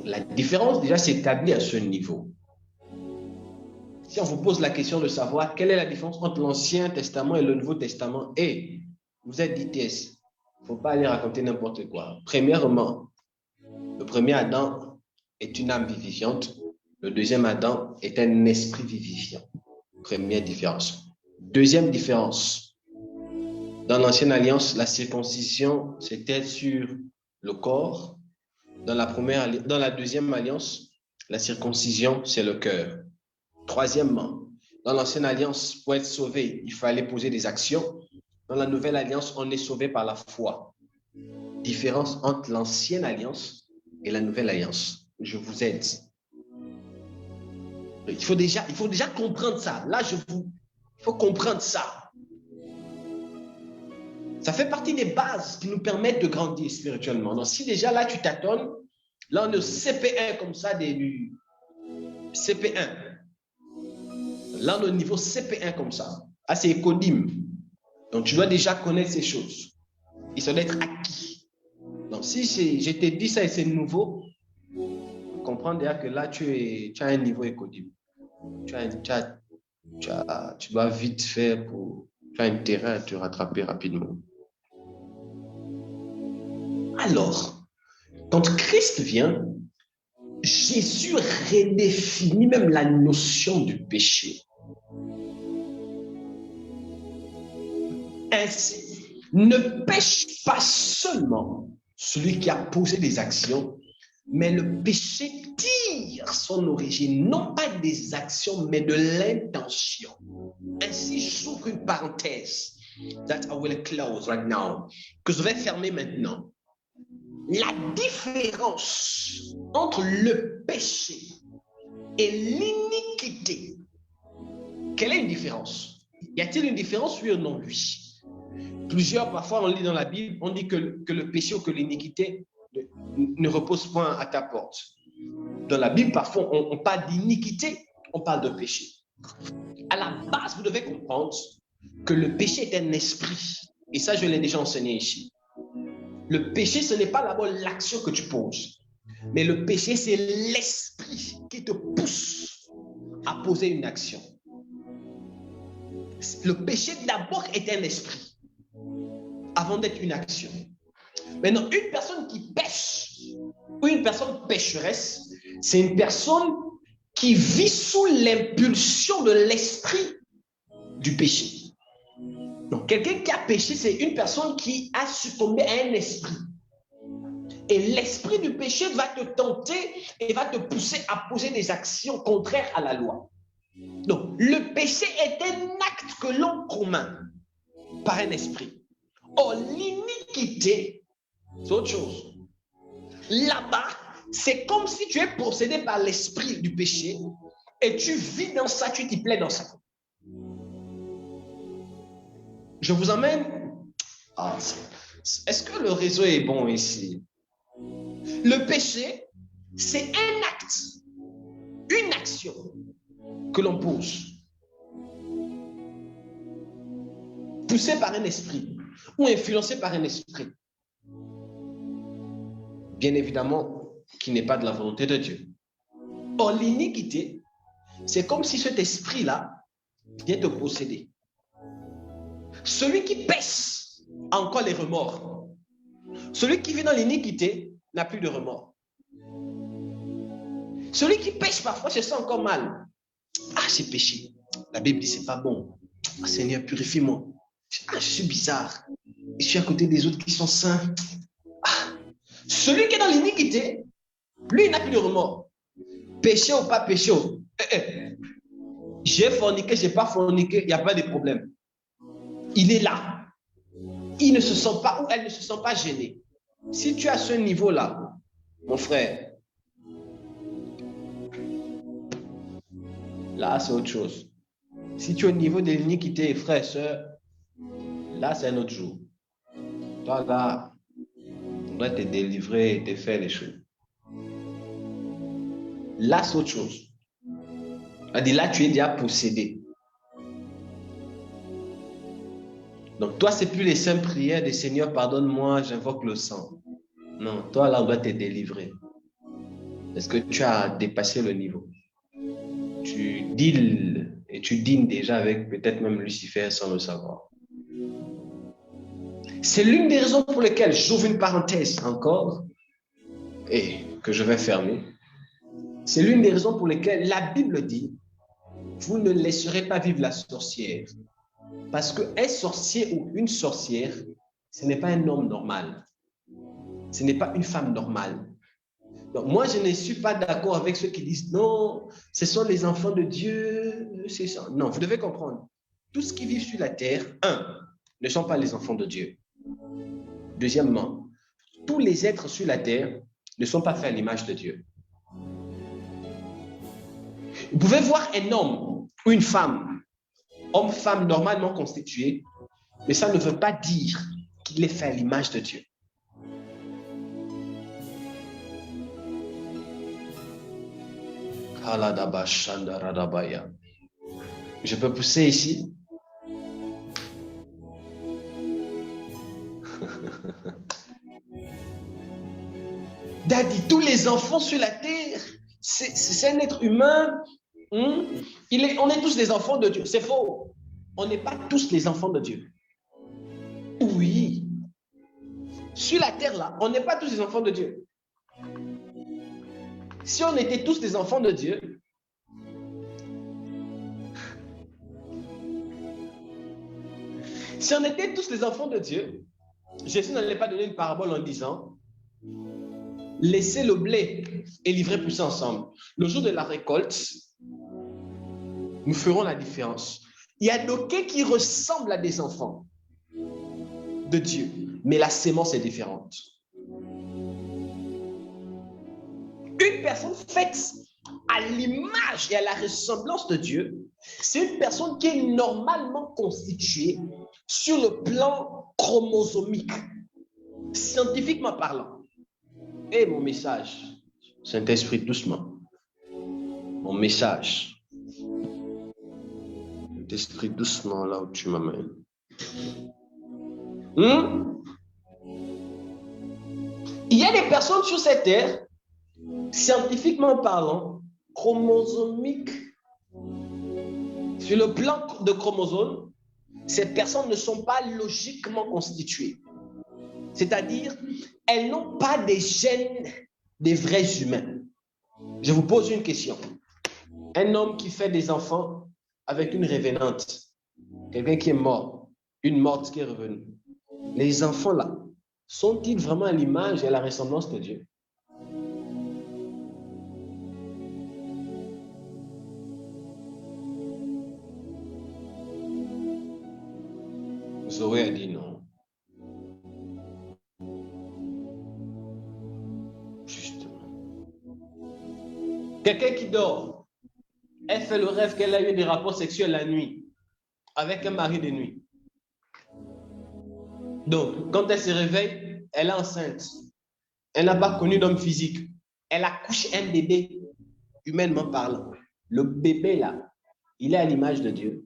La différence déjà s'établit à ce niveau. Si on vous pose la question de savoir quelle est la différence entre l'Ancien Testament et le Nouveau Testament, et vous êtes DTS, il ne faut pas aller raconter n'importe quoi. Premièrement, le premier Adam est une âme vivifiante, le deuxième Adam est un esprit vivifiant. Première différence. Deuxième différence, dans l'Ancienne Alliance, la circoncision, c'était sur le corps. Dans la deuxième alliance, la circoncision, c'est le cœur. Troisièmement, dans l'ancienne alliance, pour être sauvé, il fallait poser des actions. Dans la nouvelle alliance, on est sauvé par la foi. Différence entre l'ancienne alliance et la nouvelle alliance. Je vous aide. Il faut déjà comprendre ça. Là, il faut comprendre ça. Ça fait partie des bases qui nous permettent de grandir spirituellement. Donc, si déjà là, tu tâtonnes, là, on est au CP1 comme ça, du CP1. Là, on est au niveau CP1 comme ça. Ah, c'est éconime. Donc, tu dois déjà connaître ces choses. Et ça doit être acquis. Donc, si je t'ai dit ça et c'est nouveau, comprends déjà que là, tu as un niveau éconime. Tu dois vite faire pour... Tu as intérêt à te rattraper rapidement. Alors, quand Christ vient, Jésus redéfinit même la notion du péché. Ainsi, ne pêche pas seulement celui qui a posé des actions, mais le péché tire son origine, non pas des actions, mais de l'intention. Ainsi, j'ouvre une parenthèse that I will close right now, que je vais fermer maintenant. La différence entre le péché et l'iniquité, quelle est une différence? Y a-t-il une différence, oui ou non? Oui. Plusieurs, parfois, on lit dans la Bible, on dit que le péché ou que l'iniquité ne repose point à ta porte. Dans la Bible, parfois, on parle d'iniquité, on parle de péché. À la base, vous devez comprendre que le péché est un esprit. Et ça, je l'ai déjà enseigné ici. Le péché, ce n'est pas d'abord l'action que tu poses. Mais le péché, c'est l'esprit qui te pousse à poser une action. Le péché, d'abord, est un esprit avant d'être une action. Maintenant, une personne qui pêche ou une personne pécheresse, c'est une personne qui vit sous l'impulsion de l'esprit du péché. Donc, quelqu'un qui a péché, c'est une personne qui a succombé à un esprit. Et l'esprit du péché va te tenter et va te pousser à poser des actions contraires à la loi. Donc, le péché est un acte que l'on commet par un esprit. Or, l'iniquité, c'est autre chose. Là-bas, c'est comme si tu es possédé par l'esprit du péché et tu vis dans ça, tu t'y plais dans ça. Je vous emmène. Est-ce que le réseau est bon ici? Le péché, c'est un acte, une action que l'on pose, poussé par un esprit ou influencé par un esprit. Bien évidemment, qui n'est pas de la volonté de Dieu. Or, l'iniquité, c'est comme si cet esprit-là vient te posséder. Celui qui pêche a encore les remords. Celui qui vit dans l'iniquité n'a plus de remords. Celui qui pêche parfois se sent encore mal. Ah, j'ai péché. La Bible dit c'est pas bon. Ah, Seigneur, purifie-moi. Ah, je suis bizarre. Je suis à côté des autres qui sont saints. Ah. Celui qui est dans l'iniquité, lui, il n'a plus de remords. Péché ou pas péché. J'ai forniqué, j'ai pas forniqué, il n'y a pas de problème. Il est là. Il ne se sent pas ou elle ne se sent pas gênée. Si tu as ce niveau-là, mon frère, là, c'est autre chose. Si tu es au niveau de l'iniquité, frère, soeur, là, c'est un autre jour. Toi, là, on doit te délivrer et te faire les choses. Là, c'est autre chose. Là, tu es déjà possédé. Donc, toi, c'est plus les simples prières des Seigneur, pardonne-moi, j'invoque le sang. Non, toi, là, on doit te délivrer. Parce que tu as dépassé le niveau. Tu deals et tu dînes déjà avec peut-être même Lucifer sans le savoir. C'est l'une des raisons pour lesquelles j'ouvre une parenthèse encore et que je vais fermer. C'est l'une des raisons pour lesquelles la Bible dit « Vous ne laisserez pas vivre la sorcière ». Parce qu'un sorcier ou une sorcière, ce n'est pas un homme normal. Ce n'est pas une femme normale. Donc, moi, je ne suis pas d'accord avec ceux qui disent non, ce sont les enfants de Dieu. C'est ça. Non, vous devez comprendre. Tout ce qui vit sur la terre, ne sont pas les enfants de Dieu. Deuxièmement, tous les êtres sur la terre ne sont pas faits à l'image de Dieu. Vous pouvez voir un homme ou une femme, homme-femme normalement constitué, mais ça ne veut pas dire qu'il est fait à l'image de Dieu. Je peux pousser ici. Daddy, tous les enfants sur la terre, c'est un être humain. On est tous des enfants de Dieu. C'est faux. On n'est pas tous les enfants de Dieu. Oui. Sur la terre, là, on n'est pas tous les enfants de Dieu. Si on était tous des enfants de Dieu, si on était tous les enfants de Dieu, Jésus n'allait pas donner une parabole en disant « Laissez le blé et livrez pousser ensemble. Le jour de la récolte, nous ferons la différence. » Il y a d'aucuns qui ressemblent à des enfants de Dieu, mais la sémence est différente. Une personne faite à l'image et à la ressemblance de Dieu, c'est une personne qui est normalement constituée sur le plan chromosomique, scientifiquement parlant. Et mon message, Saint-Esprit, doucement. Mon message. Saint-Esprit, doucement, là où tu m'amènes. Il y a des personnes sur cette terre, scientifiquement parlant, chromosomique, sur le plan de chromosomes, ces personnes ne sont pas logiquement constituées. C'est-à-dire, elles n'ont pas des gènes des vrais humains. Je vous pose une question. Un homme qui fait des enfants avec une revenante, quelqu'un qui est mort, une morte qui est revenue. Les enfants là, sont-ils vraiment à l'image et à la ressemblance de Dieu? Zoé a dit non. Justement. Quelqu'un qui dort, elle fait le rêve qu'elle a eu des rapports sexuels la nuit avec un mari de nuit. Donc, quand elle se réveille, elle est enceinte. Elle n'a pas connu d'homme physique. Elle accouche un bébé, humainement parlant. Le bébé là, il est à l'image de Dieu.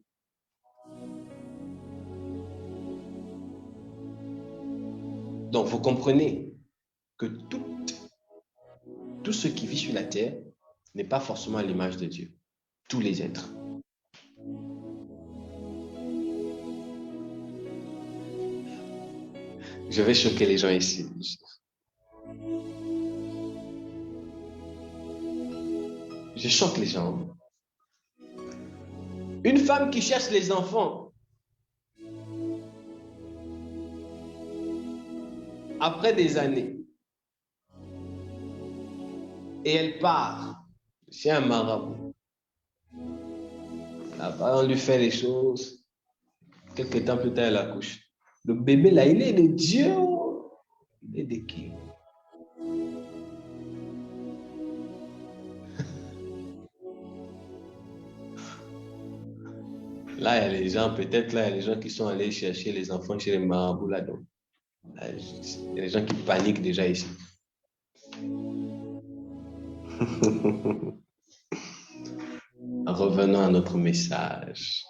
Donc, vous comprenez que tout ce qui vit sur la terre n'est pas forcément à l'image de Dieu. Tous les êtres. Je vais choquer les gens ici. Je choque les gens. Une femme qui cherche les enfants, après des années, et elle part chez un marabout. Là-bas, on lui fait les choses. Quelques temps plus tard, elle accouche. Le bébé là, il est de Dieu. Il est de qui? Là, il y a les gens, peut-être là, il y a les gens qui sont allés chercher les enfants chez les marabouts là-dedans. Là, il y a des gens qui paniquent déjà ici. Revenons à notre message.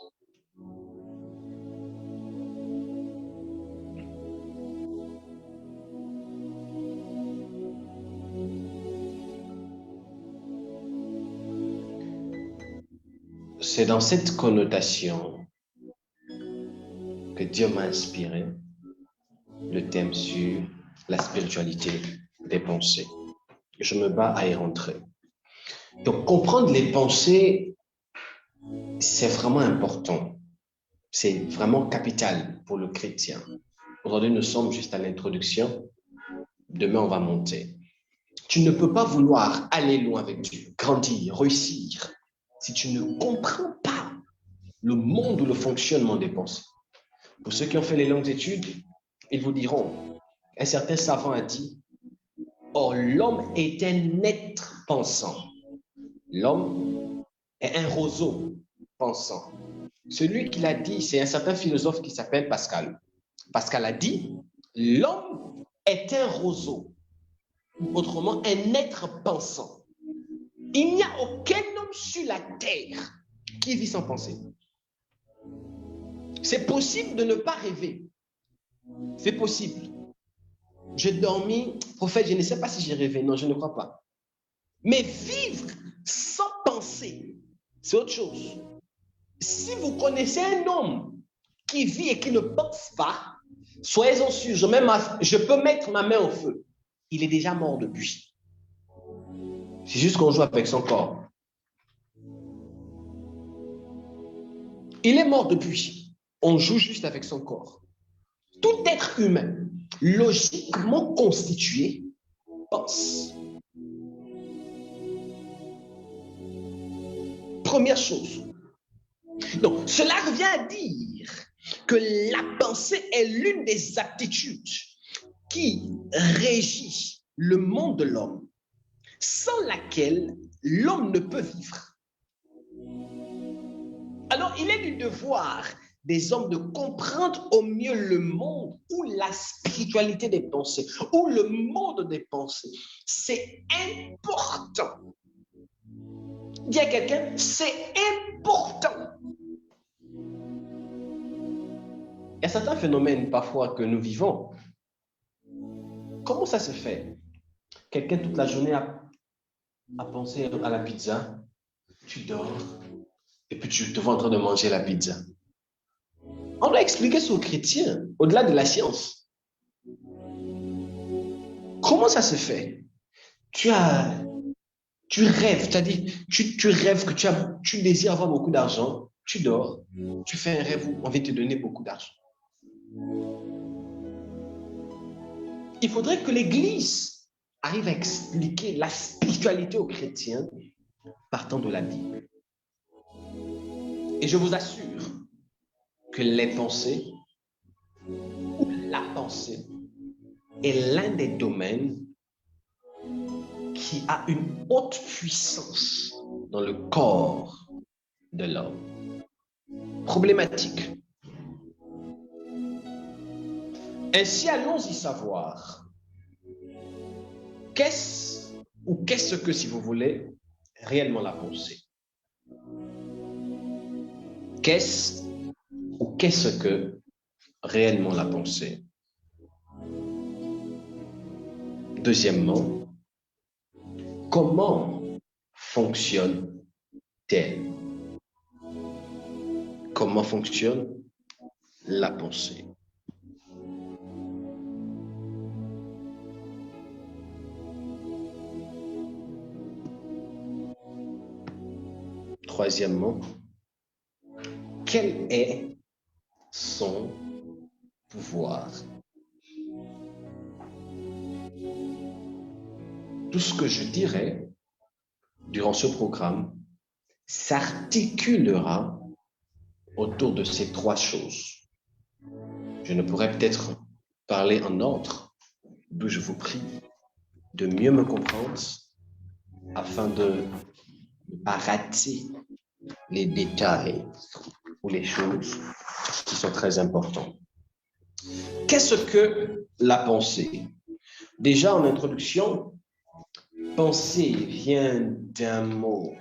C'est dans cette connotation que Dieu m'a inspiré le thème sur la spiritualité des pensées. Je me bats à y rentrer. Donc, comprendre les pensées, c'est vraiment important. C'est vraiment capital pour le chrétien. Aujourd'hui, nous sommes juste à l'introduction. Demain, on va monter. Tu ne peux pas vouloir aller loin avec Dieu, grandir, réussir, si tu ne comprends pas le monde ou le fonctionnement des pensées. Pour ceux qui ont fait les longues études, ils vous diront, un certain savant a dit, or l'homme est un être pensant. L'homme est un roseau pensant. Celui qui l'a dit, c'est un certain philosophe qui s'appelle Pascal. Pascal a dit, l'homme est un roseau, autrement un être pensant. Il n'y a aucun homme sur la terre qui vit sans penser. C'est possible de ne pas rêver. C'est possible. J'ai dormi, prophète, je ne sais pas si j'ai rêvé. Non, je ne crois pas. Mais vivre sans penser, c'est autre chose. Si vous connaissez un homme qui vit et qui ne pense pas, soyez-en sûrs, je peux mettre ma main au feu. Il est déjà mort depuis. C'est juste qu'on joue avec son corps. Il est mort depuis. On joue juste avec son corps. Tout être humain, logiquement constitué, pense. Première chose. Donc, cela revient à dire que la pensée est l'une des aptitudes qui régit le monde de l'homme, sans laquelle l'homme ne peut vivre. Alors, il est du devoir des hommes de comprendre au mieux le monde ou la spiritualité des pensées, ou le monde des pensées. C'est important. Dis à quelqu'un, c'est important. Il y a certains phénomènes parfois que nous vivons. Comment ça se fait? Quelqu'un toute la journée a pensé à la pizza, tu dors, et puis tu te vois en train de manger la pizza. On doit expliquer ça aux chrétiens, au-delà de la science. Comment ça se fait? Tu rêves, c'est-à-dire, tu rêves que tu désires avoir beaucoup d'argent, tu dors, tu fais un rêve où on va te donner beaucoup d'argent. Il faudrait que l'Église arrive à expliquer la spiritualité aux chrétiens partant de la Bible. Et je vous assure que les pensées, ou la pensée, est l'un des domaines qui a une haute puissance dans le corps de l'homme. Problématique. Ainsi, allons-y savoir qu'est-ce que, si vous voulez, réellement la pensée. Qu'est-ce que réellement la pensée? Deuxièmement, comment fonctionne-t-elle? Comment fonctionne la pensée? Troisièmement, quel est son pouvoir? Tout ce que je dirai durant ce programme s'articulera autour de ces trois choses. Je ne pourrais peut-être parler en ordre, d'où je vous prie de mieux me comprendre afin de ne pas rater les détails ou les choses qui sont très importantes. Qu'est-ce que la pensée? Déjà en introduction, pensée vient d'un mot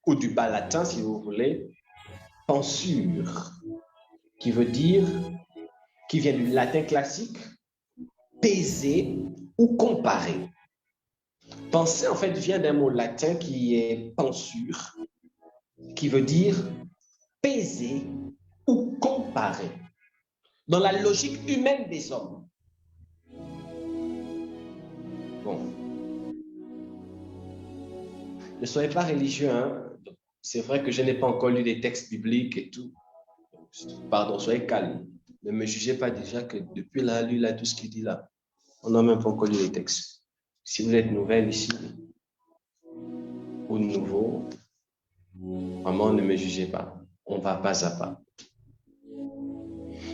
ou du bas latin, si vous voulez, pensure, qui vient du latin classique, peser ou comparer. Penser, en fait, vient d'un mot latin qui est pensure, qui veut dire peser ou comparer. Dans la logique humaine des hommes. Bon. Ne soyez pas religieux, hein? C'est vrai que je n'ai pas encore lu des textes bibliques et tout. Pardon, soyez calme. Ne me jugez pas déjà que depuis là, lui, là, tout ce qu'il dit là, On n'a même pas encore lu les textes. Si vous êtes nouvelle ici, ou nouveau, vraiment ne me jugez pas. On va pas à pas.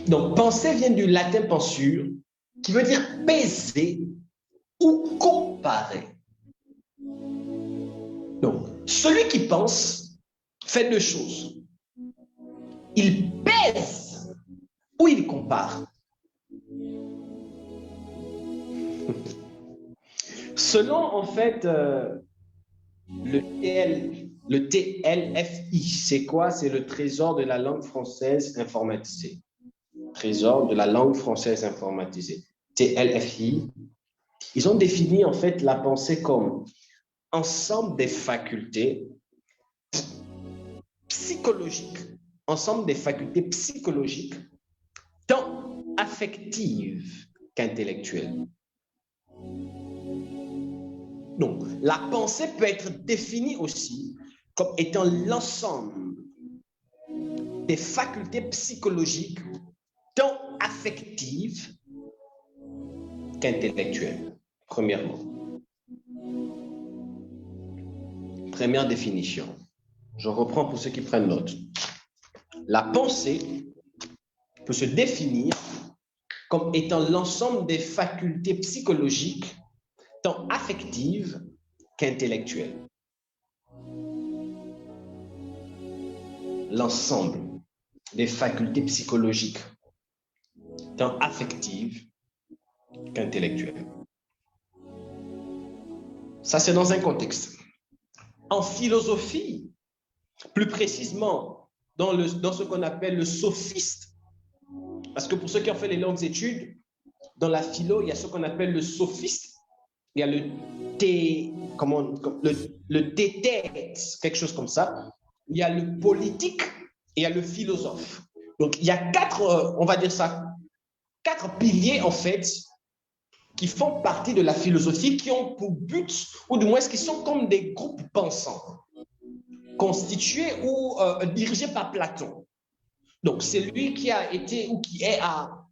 Donc, penser vient du latin pensure, qui veut dire peser ou comparer. Donc, celui qui pense fait deux choses. Il pèse ou il compare. Selon, en fait, le TLFI, c'est quoi? C'est le Trésor de la langue française informatisée. Trésor de la langue française informatisée. TLFI. Ils ont défini, en fait, la pensée comme ensemble des facultés psychologiques, tant affectives qu'intellectuelles. Donc, la pensée peut être définie aussi comme étant l'ensemble des facultés psychologiques, tant affectives qu'intellectuelles, premièrement. Première définition. Je reprends pour ceux qui prennent note. La pensée peut se définir comme étant l'ensemble des facultés psychologiques, tant affectives qu'intellectuelles. L'ensemble des facultés psychologiques, tant affectives qu'intellectuelles. Ça, c'est dans un contexte. En philosophie, plus précisément dans ce qu'on appelle le sophiste, parce que pour ceux qui ont fait les longues études, dans la philo, il y a ce qu'on appelle le sophiste, il y a le tête, quelque chose comme ça, il y a le politique et il y a le philosophe. Donc, il y a quatre, on va dire ça, quatre piliers, en fait, qui font partie de la philosophie, qui ont pour but, ou du moins qui sont comme des groupes pensants, constitués ou dirigés par Platon. Donc, c'est lui qui a été ou qui est à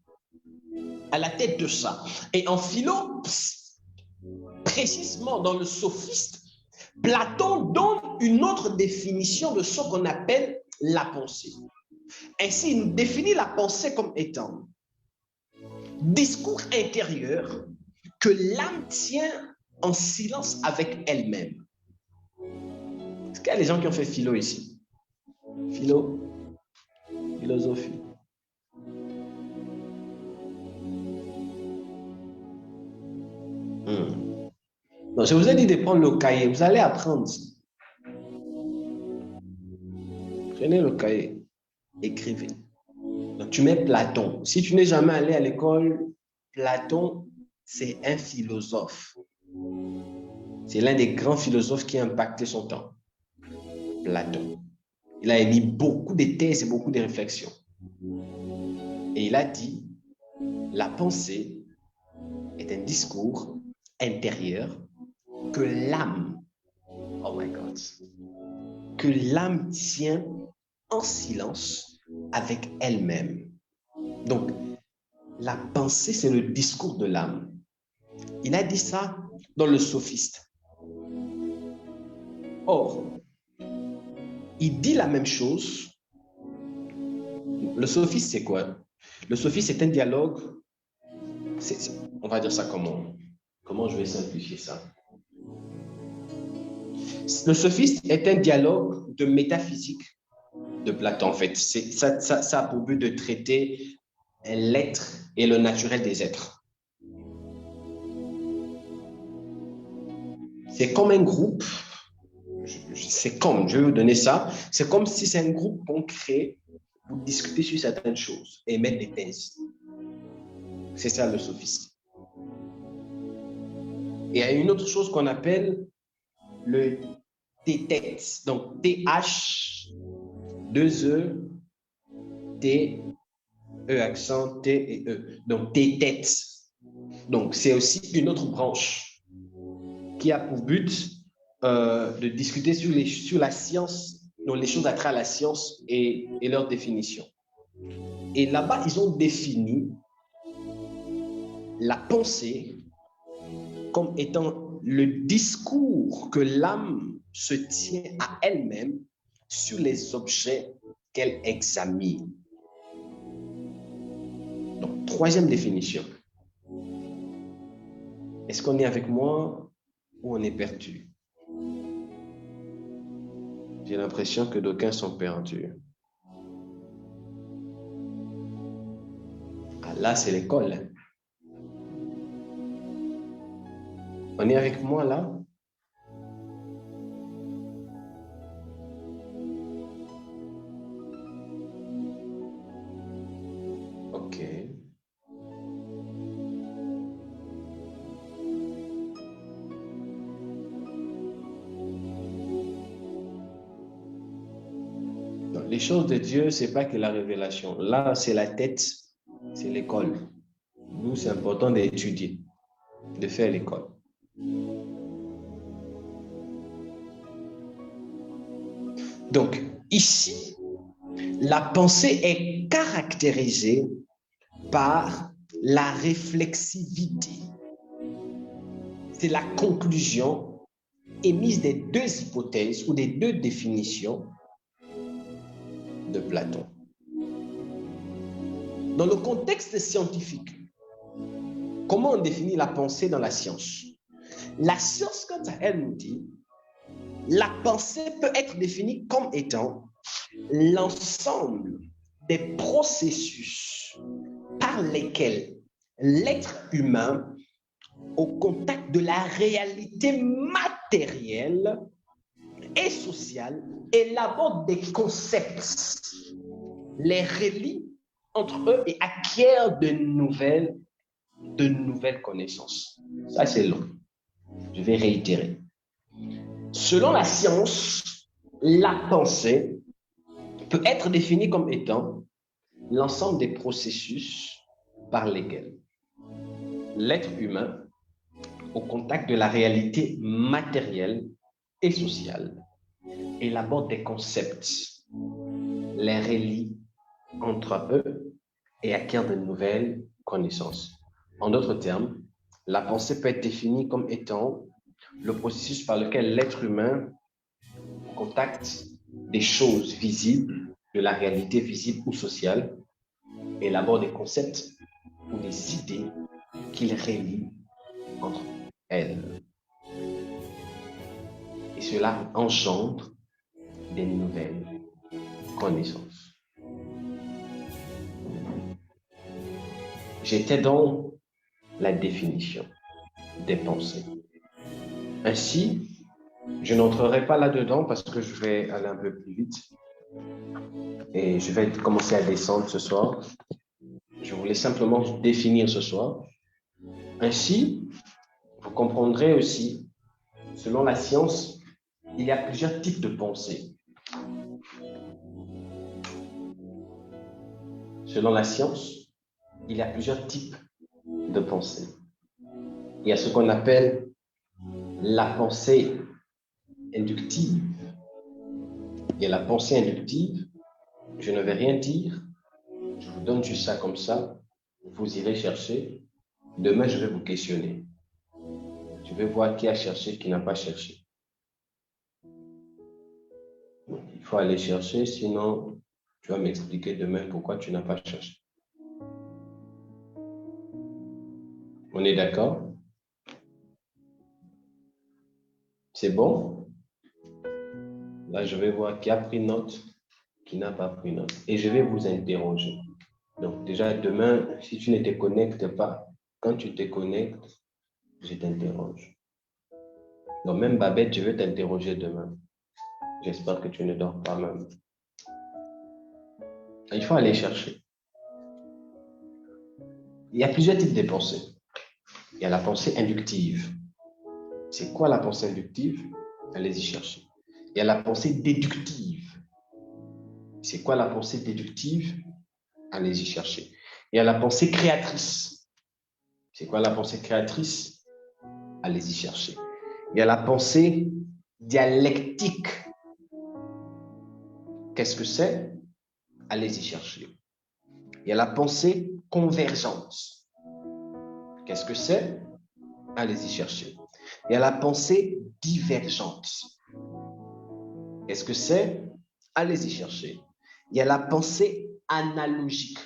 la tête de ça. Et en philo, précisément dans le sophiste, Platon donne une autre définition de ce qu'on appelle la pensée. Ainsi, il définit la pensée comme étant discours intérieur que l'âme tient en silence avec elle-même. Est-ce qu'il y a des gens qui ont fait philo ici? Philosophie. Donc, je vous ai dit de prendre le cahier. Vous allez apprendre. Prenez le cahier. Écrivez. Donc, tu mets Platon. Si tu n'es jamais allé à l'école, Platon, c'est un philosophe. C'est l'un des grands philosophes qui a impacté son temps. Platon. Il a émis beaucoup de thèses et beaucoup de réflexions. Et il a dit, la pensée est un discours intérieur que l'âme, oh my God, que l'âme tient en silence avec elle-même. Donc, la pensée, c'est le discours de l'âme. Il a dit ça dans le sophiste. Or, il dit la même chose. Le sophiste, c'est quoi? Le sophiste, c'est un dialogue. On va dire ça comment je vais simplifier ça? Le sophiste est un dialogue de métaphysique de Platon, en fait. Ça a pour but de traiter l'être et le naturel des êtres. C'est comme un groupe. Je vais vous donner ça. C'est comme si c'est un groupe qu'on crée pour discuter sur certaines choses et mettre des thèses. C'est ça le sophiste. Et il y a une autre chose qu'on appelle le T-tête. Donc, T-H, 2-E, T, E accent, T et E. Donc, T-tête. Donc, c'est aussi une autre branche qui a pour but de discuter sur la science, donc les choses à travers la science et leur définition. Et là-bas, ils ont défini la pensée comme étant le discours que l'âme se tient à elle-même sur les objets qu'elle examine. Donc, troisième définition. Est-ce qu'on est avec moi ou on est perdu? J'ai l'impression que d'aucuns sont perdus. Ah, là, c'est l'école. On est avec moi là? Ok. Donc, les choses de Dieu, c'est pas que la révélation. Là, c'est la tête, c'est l'école. Nous, c'est important d'étudier, de faire l'école. Donc, ici, la pensée est caractérisée par la réflexivité. C'est la conclusion émise des deux hypothèses ou des deux définitions de Platon. Dans le contexte scientifique, comment on définit la pensée dans la science? La science, quant à elle, nous dit la pensée peut être définie comme étant l'ensemble des processus par lesquels l'être humain, au contact de la réalité matérielle et sociale, élabore des concepts, les relie entre eux et acquiert de nouvelles connaissances. Ça, c'est long. Je vais réitérer. Selon la science, la pensée peut être définie comme étant l'ensemble des processus par lesquels l'être humain, au contact de la réalité matérielle et sociale, élabore des concepts, les relie entre eux et acquiert de nouvelles connaissances. En d'autres termes, la pensée peut être définie comme étant le processus par lequel l'être humain, au contact des choses visibles, de la réalité visible ou sociale, élabore des concepts ou des idées qu'il relie entre elles. Et cela engendre des nouvelles connaissances. J'étais dans la définition des pensées. Ainsi, je n'entrerai pas là-dedans parce que je vais aller un peu plus vite et je vais commencer à descendre ce soir. Je voulais simplement définir ce soir. Ainsi, vous comprendrez aussi, selon la science, il y a plusieurs types de pensées. Selon la science, il y a plusieurs types de pensées. Il y a ce qu'on appelle la pensée inductive. Il y a la pensée inductive. Je ne vais rien dire. Je vous donne juste ça comme ça. Vous irez chercher. Demain, je vais vous questionner. Je vais voir qui a cherché, qui n'a pas cherché. Il faut aller chercher, sinon tu vas m'expliquer demain pourquoi tu n'as pas cherché. On est d'accord? C'est bon? Là, je vais voir qui a pris note, qui n'a pas pris note. Et je vais vous interroger. Donc déjà, demain, si tu ne te connectes pas, quand tu te connectes, je t'interroge. Donc même Babette, je vais t'interroger demain. J'espère que tu ne dors pas même. Il faut aller chercher. Il y a plusieurs types de pensées. Il y a la pensée inductive. C'est quoi la pensée inductive? Allez-y chercher. Il y a la pensée déductive. C'est quoi la pensée déductive? Allez-y chercher. Il y a la pensée créatrice. C'est quoi la pensée créatrice? Allez-y chercher. Il y a la pensée dialectique. Qu'est-ce que c'est? Allez-y chercher. Il y a la pensée convergente. Qu'est-ce que c'est? Allez-y chercher. Il y a la pensée divergente. Qu'est-ce que c'est? Allez-y chercher. Il y a la pensée analogique.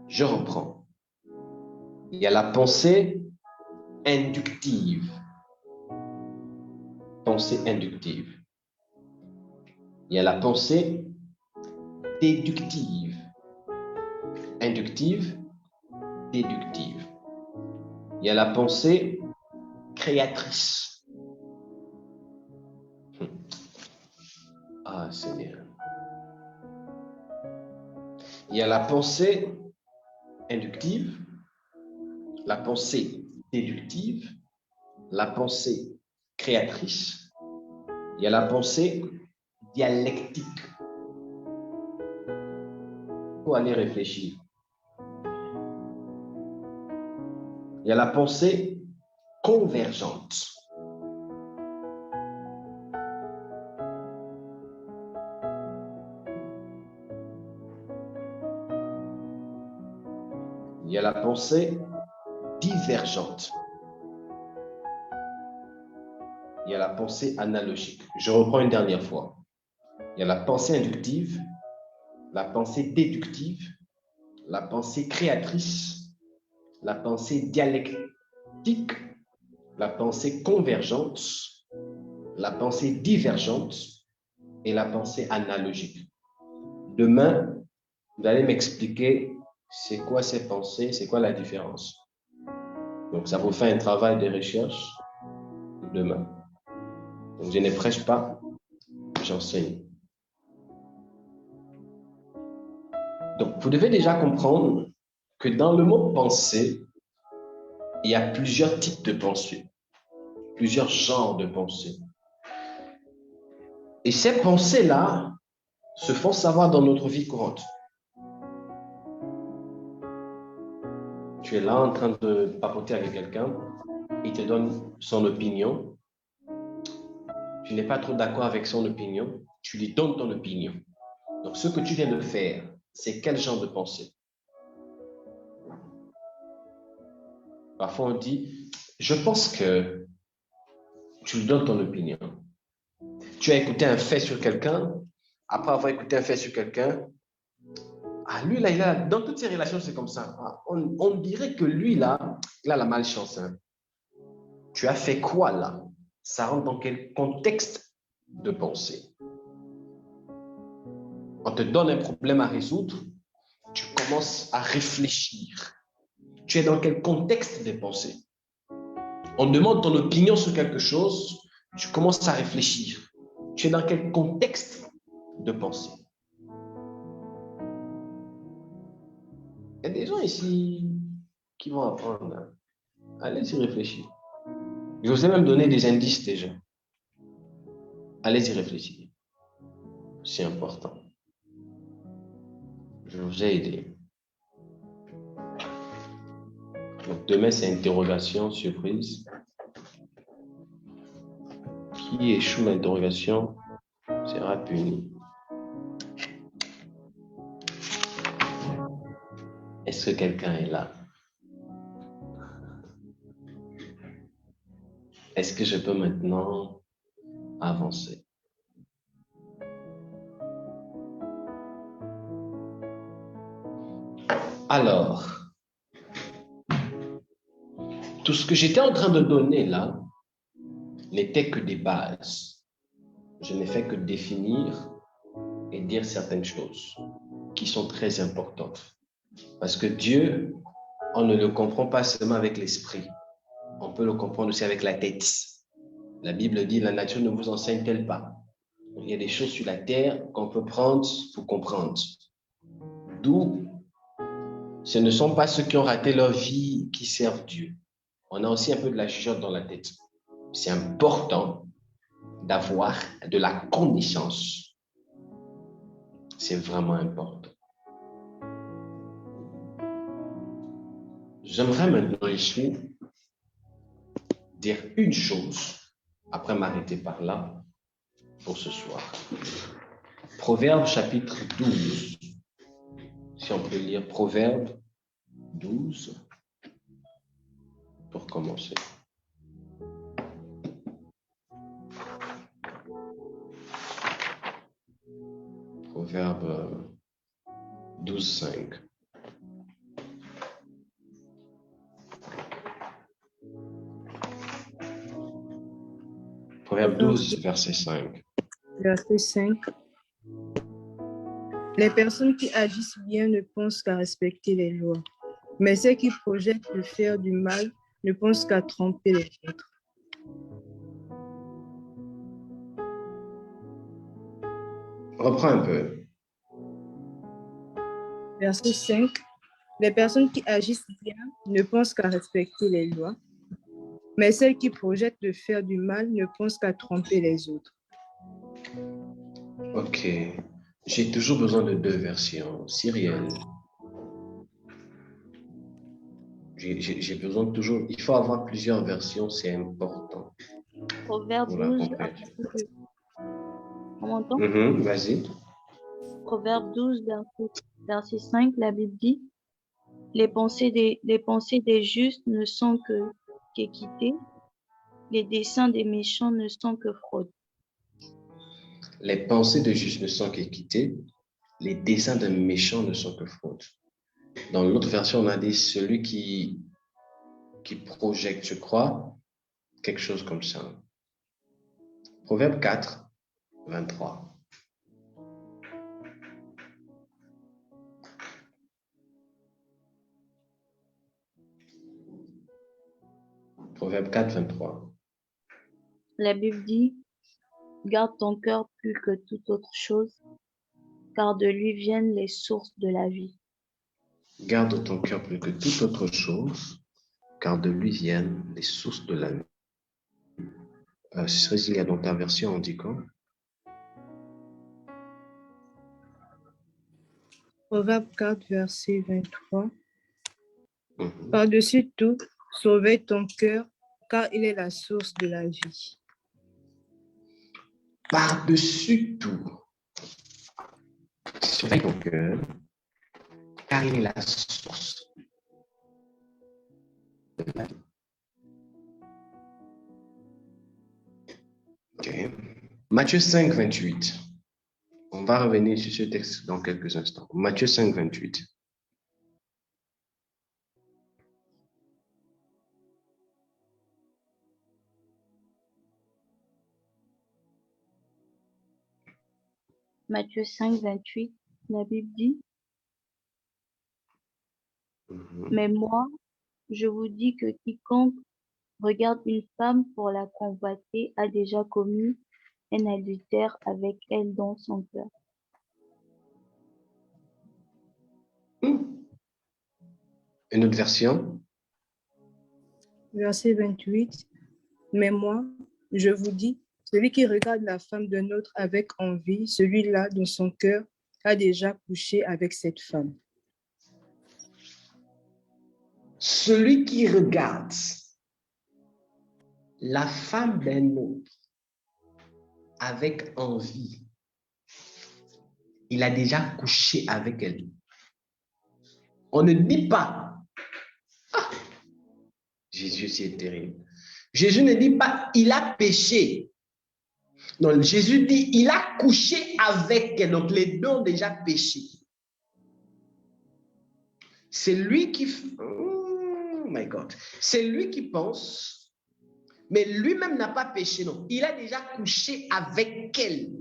Je reprends. Il y a la pensée inductive. Pensée inductive. Il y a la pensée déductive. Inductive, déductive. Il y a la pensée créatrice. Ah, Seigneur. Il y a la pensée inductive, la pensée déductive, la pensée créatrice. Il y a la pensée dialectique. Il faut aller réfléchir. Il y a la pensée convergente. Il y a la pensée divergente. Il y a la pensée analogique. Je reprends une dernière fois. Il y a la pensée inductive, la pensée déductive, la pensée créatrice, la pensée dialectique, la pensée convergente, la pensée divergente et la pensée analogique. Demain, vous allez m'expliquer c'est quoi ces pensées, c'est quoi la différence. Donc, ça vous fait un travail de recherche demain. Donc, je ne prêche pas, j'enseigne. Donc, vous devez déjà comprendre que dans le mot pensée, il y a plusieurs types de pensées, plusieurs genres de pensées. Et ces pensées-là se font savoir dans notre vie courante. Tu es là en train de papoter avec quelqu'un, il te donne son opinion. Tu n'es pas trop d'accord avec son opinion, tu lui donnes ton opinion. Donc, ce que tu viens de faire, c'est quel genre de pensée? Parfois, on dit, je pense que tu lui donnes ton opinion. Tu as écouté un fait sur quelqu'un, après avoir écouté un fait sur quelqu'un, ah, lui, là, dans toutes ces relations, c'est comme ça. Ah, on dirait que lui, là, il a la malchance. Hein. Tu as fait quoi, là? Ça rentre dans quel contexte de pensée? On te donne un problème à résoudre, tu commences à réfléchir. Tu es dans quel contexte de pensée? On demande ton opinion sur quelque chose, tu commences à réfléchir. Tu es dans quel contexte de pensée? Il y a des gens ici qui vont apprendre. Hein. Allez-y réfléchir. Je vous ai même donné des indices déjà. Allez-y réfléchir. C'est important. Je vous ai aidé. Donc demain, c'est interrogation, surprise. Qui échoue l'interrogation sera puni. Est-ce que quelqu'un est là? Est-ce que je peux maintenant avancer? Alors, tout ce que j'étais en train de donner là n'était que des bases. Je n'ai fait que définir et dire certaines choses qui sont très importantes. Parce que Dieu, on ne le comprend pas seulement avec l'esprit. On peut le comprendre aussi avec la tête. La Bible dit, la nature ne vous enseigne-t-elle pas? Il y a des choses sur la terre qu'on peut prendre pour comprendre. D'où ce ne sont pas ceux qui ont raté leur vie qui servent Dieu. On a aussi un peu de la chuchote dans la tête. C'est important d'avoir de la connaissance. C'est vraiment important. J'aimerais maintenant ici dire une chose, après m'arrêter par là pour ce soir. Proverbe chapitre 12. Si on peut lire Proverbe 12. pour commencer. Proverbe 12:5. Proverbe 12, verset 5. Verset 5. Les personnes qui agissent bien ne pensent qu'à respecter les lois, mais ceux qui projettent de faire du mal ne pensent qu'à tromper les autres. Reprends un peu. Verset 5. Les personnes qui agissent bien ne pensent qu'à respecter les lois, mais celles qui projettent de faire du mal ne pensent qu'à tromper les autres. Ok. J'ai toujours besoin de 2 versions. Cyrielle. J'ai besoin de toujours... Il faut avoir plusieurs versions, c'est important. Proverbe Pour la 12, compréhension. on m'entend? Vas-y. Proverbe 12, verset 5, la Bible dit, les pensées des justes ne sont qu'équité, les desseins des méchants ne sont que fraude. Les pensées de justes ne sont qu'équité, les desseins de méchants ne sont que fraude. Dans l'autre version, on a dit celui qui projette, je crois, quelque chose comme ça. Proverbe 4, 23. Proverbe 4, 23. La Bible dit, garde ton cœur plus que toute autre chose, car de lui viennent les sources de la vie. Garde ton cœur plus que toute autre chose, car de lui viennent les sources de la vie. Cécilia, dans ta version, on dit quoi? Proverbe 4, verset 23. Par-dessus tout, surveille ton cœur, car il est la source de la vie. Par-dessus tout, surveille ton cœur, car il est la source de la vie. Okay. Matthieu 5, 28. On va revenir sur ce texte dans quelques instants. Matthieu 5, 28. Matthieu 5, 28, la Bible dit, mais moi, je vous dis que quiconque regarde une femme pour la convoiter a déjà commis un adultère avec elle dans son cœur. Une autre version? Verset 28. Mais moi, je vous dis, celui qui regarde la femme d'un autre avec envie, celui-là, dans son cœur, a déjà couché avec cette femme. Celui qui regarde la femme d'un autre avec envie, il a déjà couché avec elle. On ne dit pas, ah, Jésus, c'est terrible. Jésus ne dit pas, il a péché. Non, Jésus dit, il a couché avec elle. Donc, les deux ont déjà péché. C'est lui qui... Oh my God. C'est lui qui pense, mais lui-même n'a pas péché. Non, il a déjà couché avec elle.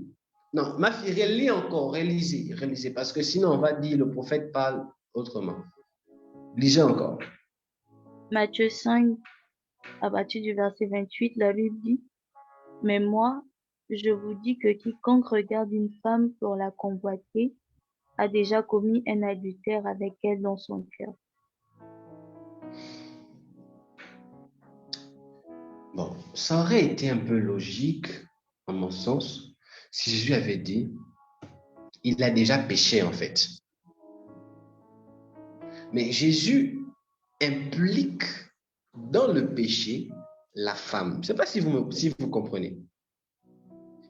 Non, ma fille, relis encore, relisez, parce que sinon on va dire le prophète parle autrement. Lisez encore. Matthieu 5, à partir du verset 28, la Bible dit, mais moi, je vous dis que quiconque regarde une femme pour la convoiter a déjà commis un adultère avec elle dans son cœur. Bon, ça aurait été un peu logique, à mon sens, si Jésus avait dit, il a déjà péché en fait. Mais Jésus implique dans le péché la femme. Je ne sais pas si vous comprenez.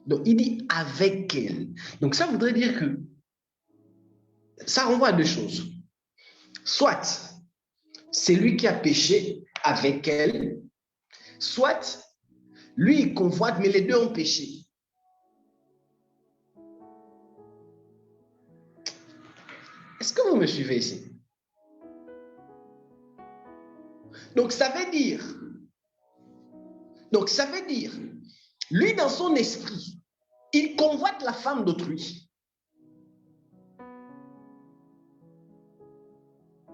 Donc, il dit avec elle. Donc, ça voudrait dire que ça renvoie à deux choses. Soit, c'est lui qui a péché avec elle, soit lui il convoite, mais les deux ont péché. Est-ce que vous me suivez ici? Donc ça veut dire, lui dans son esprit, il convoite la femme d'autrui.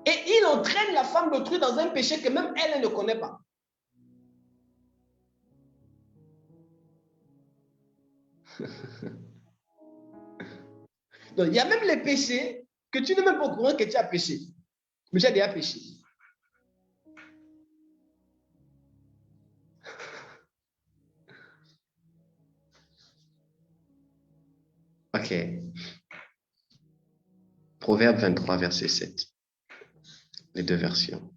Et il entraîne la femme d'autrui dans un péché que même elle ne connaît pas. Donc, il y a même les péchés que tu n'es même pas au courant que tu as péché. Mais tu as déjà péché. Ok. Proverbe 23, verset 7. Les deux versions.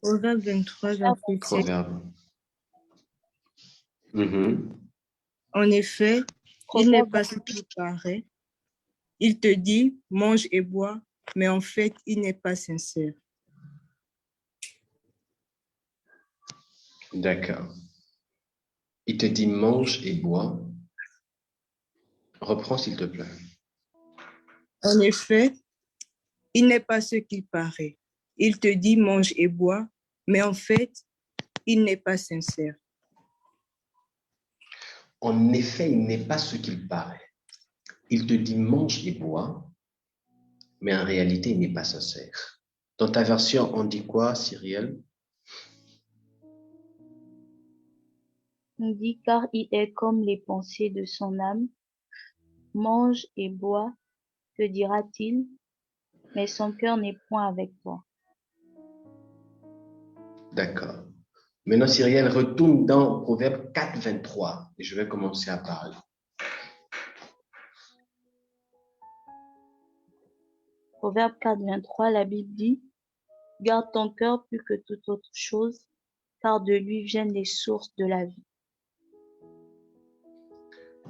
Proverbe 23, verset 7. Proverbe. En effet, il n'est pas ce qu'il paraît. Il te dit, mange et bois, mais en fait, il n'est pas sincère. D'accord. Il te dit, mange et bois. Reprends, s'il te plaît. En effet, il n'est pas ce qu'il paraît. Il te dit, mange et bois, mais en fait, il n'est pas sincère. En effet, il n'est pas ce qu'il paraît. Il te dit, mange et bois, mais en réalité, il n'est pas sincère. Dans ta version, on dit quoi, Cyrielle? On dit, car il est comme les pensées de son âme. Mange et bois, te dira-t-il, mais son cœur n'est point avec toi. D'accord. Maintenant, Cyrielle, retourne dans Proverbe 4, 23 et je vais commencer à parler. Proverbe 4, 23, la Bible dit, garde ton cœur plus que toute autre chose, car de lui viennent les sources de la vie.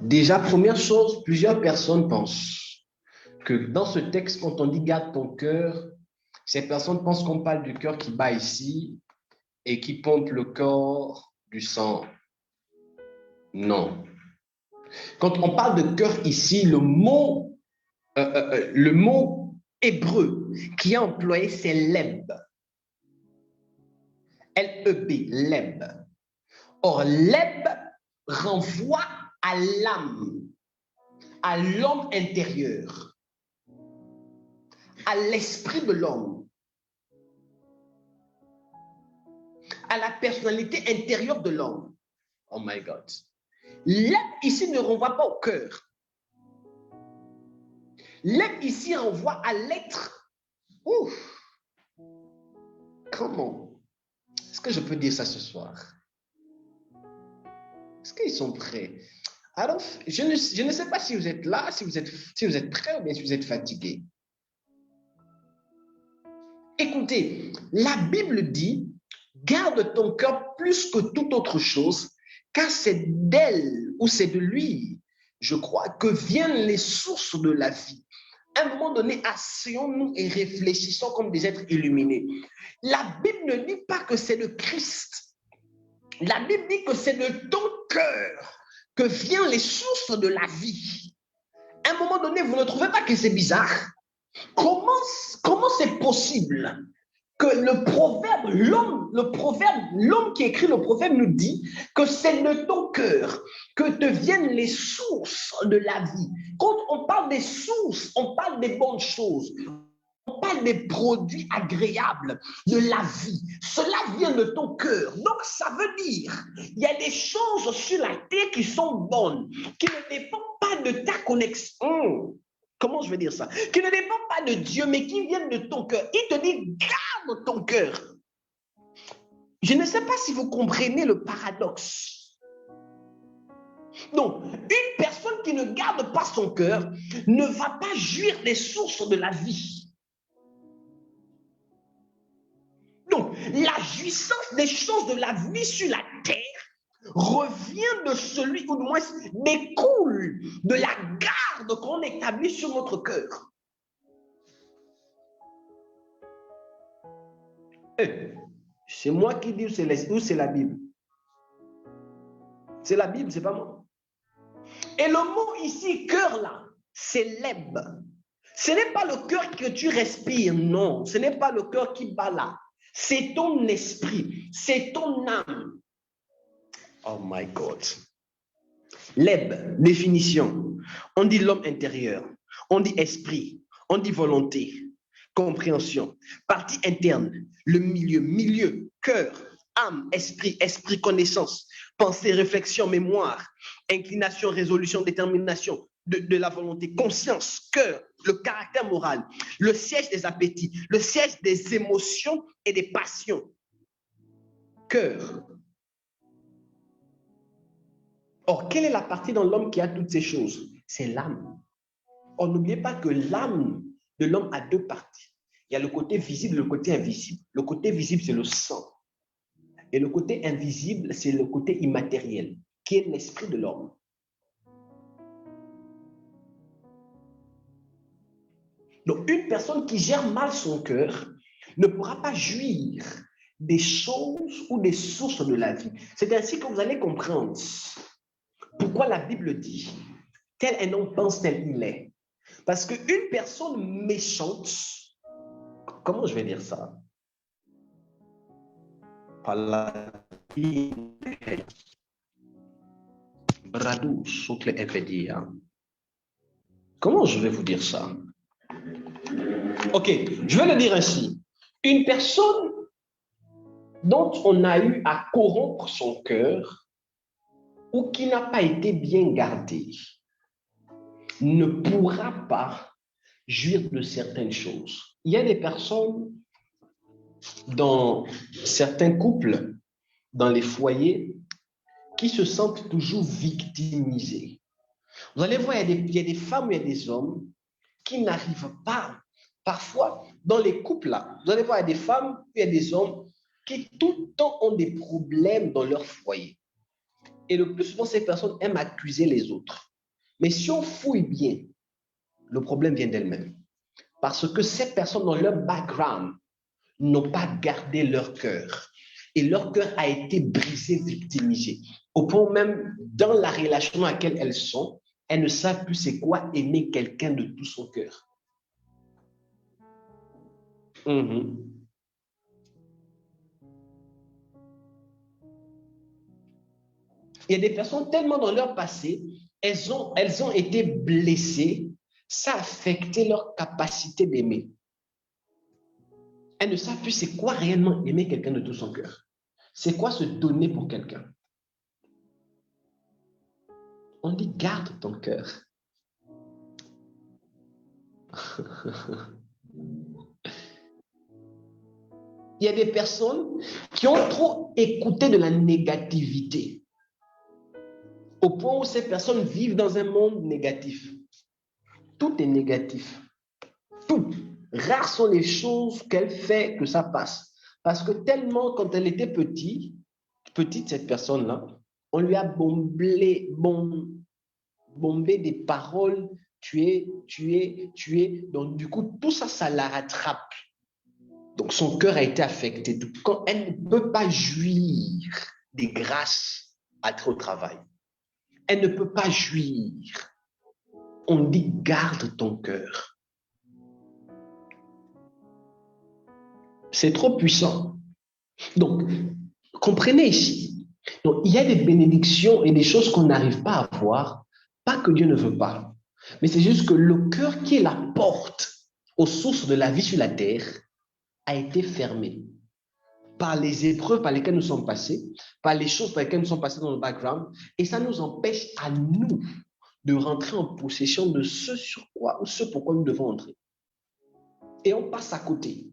Déjà, première chose, plusieurs personnes pensent que dans ce texte, quand on dit garde ton cœur, ces personnes pensent qu'on parle du cœur qui bat ici et qui pompe le corps du sang. Non. Quand on parle de cœur ici, le mot hébreu qui est employé, c'est leb. L-E-B, leb. Or, leb renvoie à l'âme, à l'homme intérieur, à l'esprit de l'homme, à la personnalité intérieure de l'homme. Oh my God. L'eb ici ne renvoie pas au cœur. L'eb ici renvoie à l'être. Ouf. Comment? Est-ce que je peux dire ça ce soir? Est-ce qu'ils sont prêts? Alors, je ne sais pas si vous êtes là, si vous êtes prêts ou bien si vous êtes fatigués. Écoutez, la Bible dit, garde ton cœur plus que toute autre chose, car c'est d'elle ou c'est de lui, je crois, que viennent les sources de la vie. À un moment donné, asseyons-nous et réfléchissons comme des êtres illuminés. La Bible ne dit pas que c'est le Christ. La Bible dit que c'est de ton cœur que viennent les sources de la vie. À un moment donné, vous ne trouvez pas que c'est bizarre? Comment c'est possible que l'homme qui écrit le proverbe nous dit que c'est de ton cœur que te viennent les sources de la vie. Quand on parle des sources, on parle des bonnes choses. On parle des produits agréables de la vie. Cela vient de ton cœur. Donc, ça veut dire il y a des choses sur la terre qui sont bonnes, qui ne dépendent pas de ta connexion. Comment je vais dire ça? Qui ne dépendent pas de Dieu, mais qui viennent de ton cœur. Il te dit, garde ton cœur. Je ne sais pas si vous comprenez le paradoxe. Donc, une personne qui ne garde pas son cœur ne va pas jouir des sources de la vie. Donc, la jouissance des choses de la vie sur la terre revient de celui, ou du moins découle de la garde qu'on établit sur notre cœur. C'est moi qui dis ou c'est la Bible? C'est la Bible, c'est pas moi. Et le mot ici, cœur là, c'est leb. Ce n'est pas le cœur que tu respires, non. Ce n'est pas le cœur qui bat là. C'est ton esprit, c'est ton âme. Oh my God. Leb, définition. On dit l'homme intérieur, on dit esprit, on dit volonté, compréhension, partie interne, le milieu, cœur, âme, esprit, connaissance, pensée, réflexion, mémoire, inclination, résolution, détermination, de la volonté, conscience, cœur, le caractère moral, le siège des appétits, le siège des émotions et des passions. Cœur. Or, quelle est la partie dans l'homme qui a toutes ces choses? C'est l'âme. Or, n'oubliez pas que l'âme de l'homme a deux parties. Il y a le côté visible et le côté invisible. Le côté visible, c'est le sang. Et le côté invisible, c'est le côté immatériel, qui est l'esprit de l'homme. Donc, une personne qui gère mal son cœur ne pourra pas jouir des choses ou des sources de la vie. C'est ainsi que vous allez comprendre pourquoi la Bible dit « tel un homme pense, tel il est ». Parce qu'une personne méchante, comment je vais dire ça? Comment je vais vous dire ça? Ok, je vais le dire ainsi. Une personne dont on a eu à corrompre son cœur ou qui n'a pas été bien gardée ne pourra pas jouir de certaines choses. Il y a des personnes dans certains couples, dans les foyers, qui se sentent toujours victimisés. Vous allez voir, il y a des femmes, il y a des hommes qui n'arrivent pas. Parfois, dans les couples, là, vous allez voir, il y a des femmes, il y a des hommes qui tout le temps ont des problèmes dans leur foyer. Et le plus souvent, ces personnes aiment accuser les autres. Mais si on fouille bien, le problème vient d'elles-mêmes. Parce que ces personnes, dans leur background, n'ont pas gardé leur cœur. Et leur cœur a été brisé, victimisé. Au point même, dans la relation dans laquelle elles sont, elles ne savent plus c'est quoi aimer quelqu'un de tout son cœur. Il y a des personnes tellement dans leur passé, elles ont été blessées, ça a affecté leur capacité d'aimer. Elles ne savent plus c'est quoi réellement aimer quelqu'un de tout son cœur. C'est quoi se donner pour quelqu'un. On dit garde ton cœur. Il y a des personnes qui ont trop écouté de la négativité au point où ces personnes vivent dans un monde négatif. Tout est négatif. Tout. Rares sont les choses qu'elle fait que ça passe. Parce que tellement, quand elle était petite, cette personne-là, on lui a bombé des paroles, tu es. Donc, du coup, tout ça, ça la rattrape. Donc, son cœur a été affecté. Quand elle ne peut pas jouir des grâces à être au travail, elle ne peut pas jouir. On dit garde ton cœur. C'est trop puissant. Donc, comprenez ici. Donc, il y a des bénédictions et des choses qu'on n'arrive pas à voir, pas que Dieu ne veut pas, mais c'est juste que le cœur qui est la porte aux sources de la vie sur la terre a été fermé par les épreuves par lesquelles nous sommes passés, par les choses par lesquelles nous sommes passés dans le background, et ça nous empêche à nous de rentrer en possession de ce sur quoi ou ce pourquoi nous devons entrer. Et on passe à côté.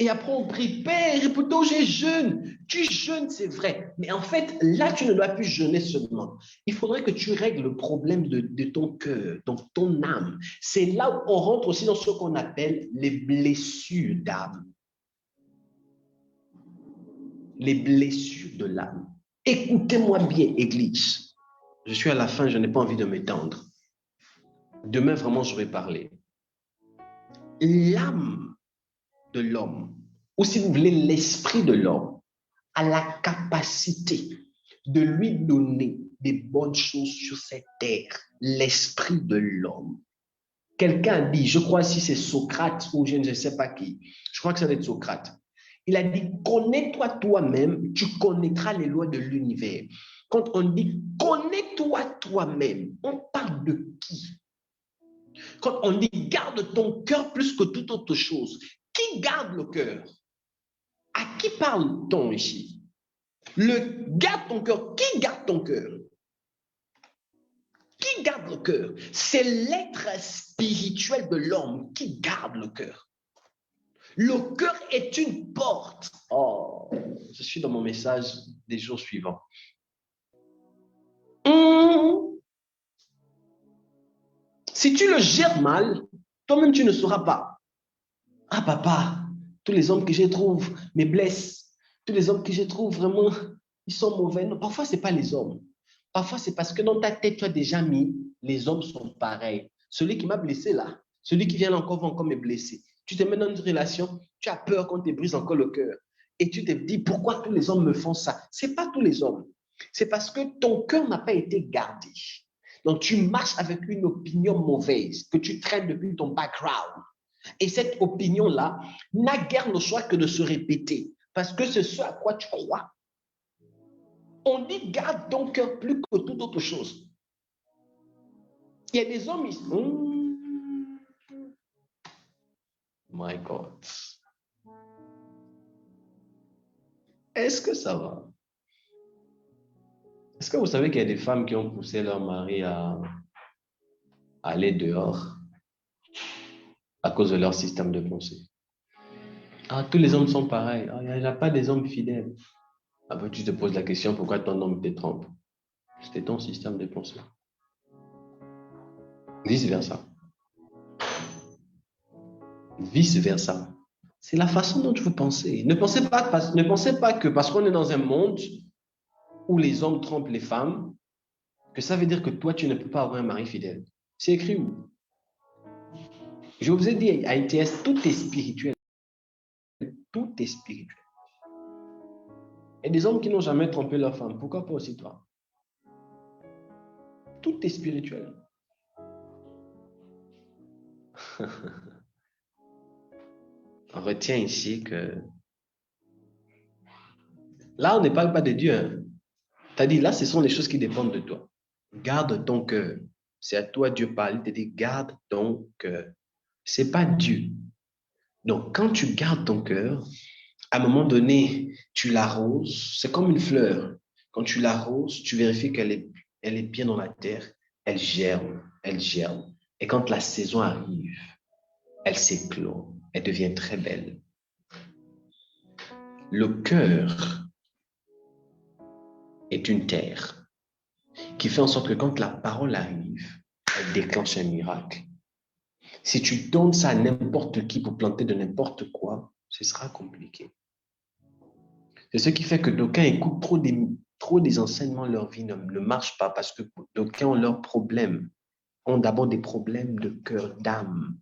Et après, on prie, Père, et pourtant j'ai jeûne. Tu jeûnes, c'est vrai. Mais en fait, là, tu ne dois plus jeûner seulement. Il faudrait que tu règles le problème de ton cœur, donc ton âme. C'est là où on rentre aussi dans ce qu'on appelle les blessures d'âme. les blessures de l'âme. Écoutez-moi bien, Église. Je suis à la fin, je n'ai pas envie de m'étendre. Demain, vraiment, je vais parler. L'âme de l'homme, ou si vous voulez, l'esprit de l'homme, a la capacité de lui donner des bonnes choses sur cette terre. L'esprit de l'homme. Quelqu'un a dit, je crois si c'est Socrate ou je ne sais pas qui, je crois que ça doit être Socrate. Il a dit, connais-toi toi-même, tu connaîtras les lois de l'univers. Quand on dit, connais-toi toi-même, on parle de qui? Quand on dit, garde ton cœur plus que toute autre chose, qui garde le cœur? À qui parle-t-on ici? Garde ton cœur, qui garde ton cœur? Qui garde le cœur? C'est l'être spirituel de l'homme qui garde le cœur. Le cœur est une porte. Oh, je suis dans mon message des jours suivants. Si tu le gères mal, toi-même tu ne sauras pas. Ah papa, tous les hommes que je trouve me blessent. Tous les hommes que je trouve vraiment, ils sont mauvais. Non, parfois, ce n'est pas les hommes. Parfois, c'est parce que dans ta tête, tu as déjà mis, les hommes sont pareils. Celui qui m'a blessé là, celui qui vient là encore va encore me blesser. Tu te mets dans une relation, tu as peur qu'on te brise encore le cœur. Et tu te dis, pourquoi tous les hommes me font ça? Ce n'est pas tous les hommes. C'est parce que ton cœur n'a pas été gardé. Donc, tu marches avec une opinion mauvaise que tu traînes depuis ton background. Et cette opinion-là n'a guère le choix que de se répéter parce que c'est ce à quoi tu crois. On dit garde ton cœur plus que toute autre chose. Il y a des hommes, My God. Est-ce que ça va? Est-ce que vous savez qu'il y a des femmes qui ont poussé leur mari à aller dehors à cause de leur système de pensée? Ah, tous les hommes sont pareils. Ah, il n'y a pas des hommes fidèles. Après, tu te poses la question, pourquoi ton homme te trompe? C'était ton système de pensée. Vice-versa. Vice-versa. C'est la façon dont vous pensez. Ne pensez pas que parce qu'on est dans un monde où les hommes trompent les femmes, que ça veut dire que toi, tu ne peux pas avoir un mari fidèle. C'est écrit où? Je vous ai dit à ITS, tout est spirituel. Tout est spirituel. Et des hommes qui n'ont jamais trompé leur femme, pourquoi pas aussi toi? Tout est spirituel. On retient ici que là, on ne parle pas de Dieu. Hein. Tu as dit, là, ce sont les choses qui dépendent de toi. Garde ton cœur. C'est à toi Dieu parle. Il te dit, garde ton cœur. Ce n'est pas Dieu. Donc, quand tu gardes ton cœur, à un moment donné, tu l'arroses. C'est comme une fleur. Quand tu l'arroses, tu vérifies qu'elle est bien dans la terre. Elle germe, elle germe. Et quand la saison arrive, elle s'éclot. Elle devient très belle. Le cœur est une terre qui fait en sorte que quand la parole arrive, elle déclenche un miracle. Si tu donnes ça à n'importe qui pour planter de n'importe quoi, ce sera compliqué. C'est ce qui fait que d'aucuns écoutent trop des enseignements, leur vie ne marche pas parce que d'aucuns ont leurs problèmes, ont d'abord des problèmes de cœur, d'âme.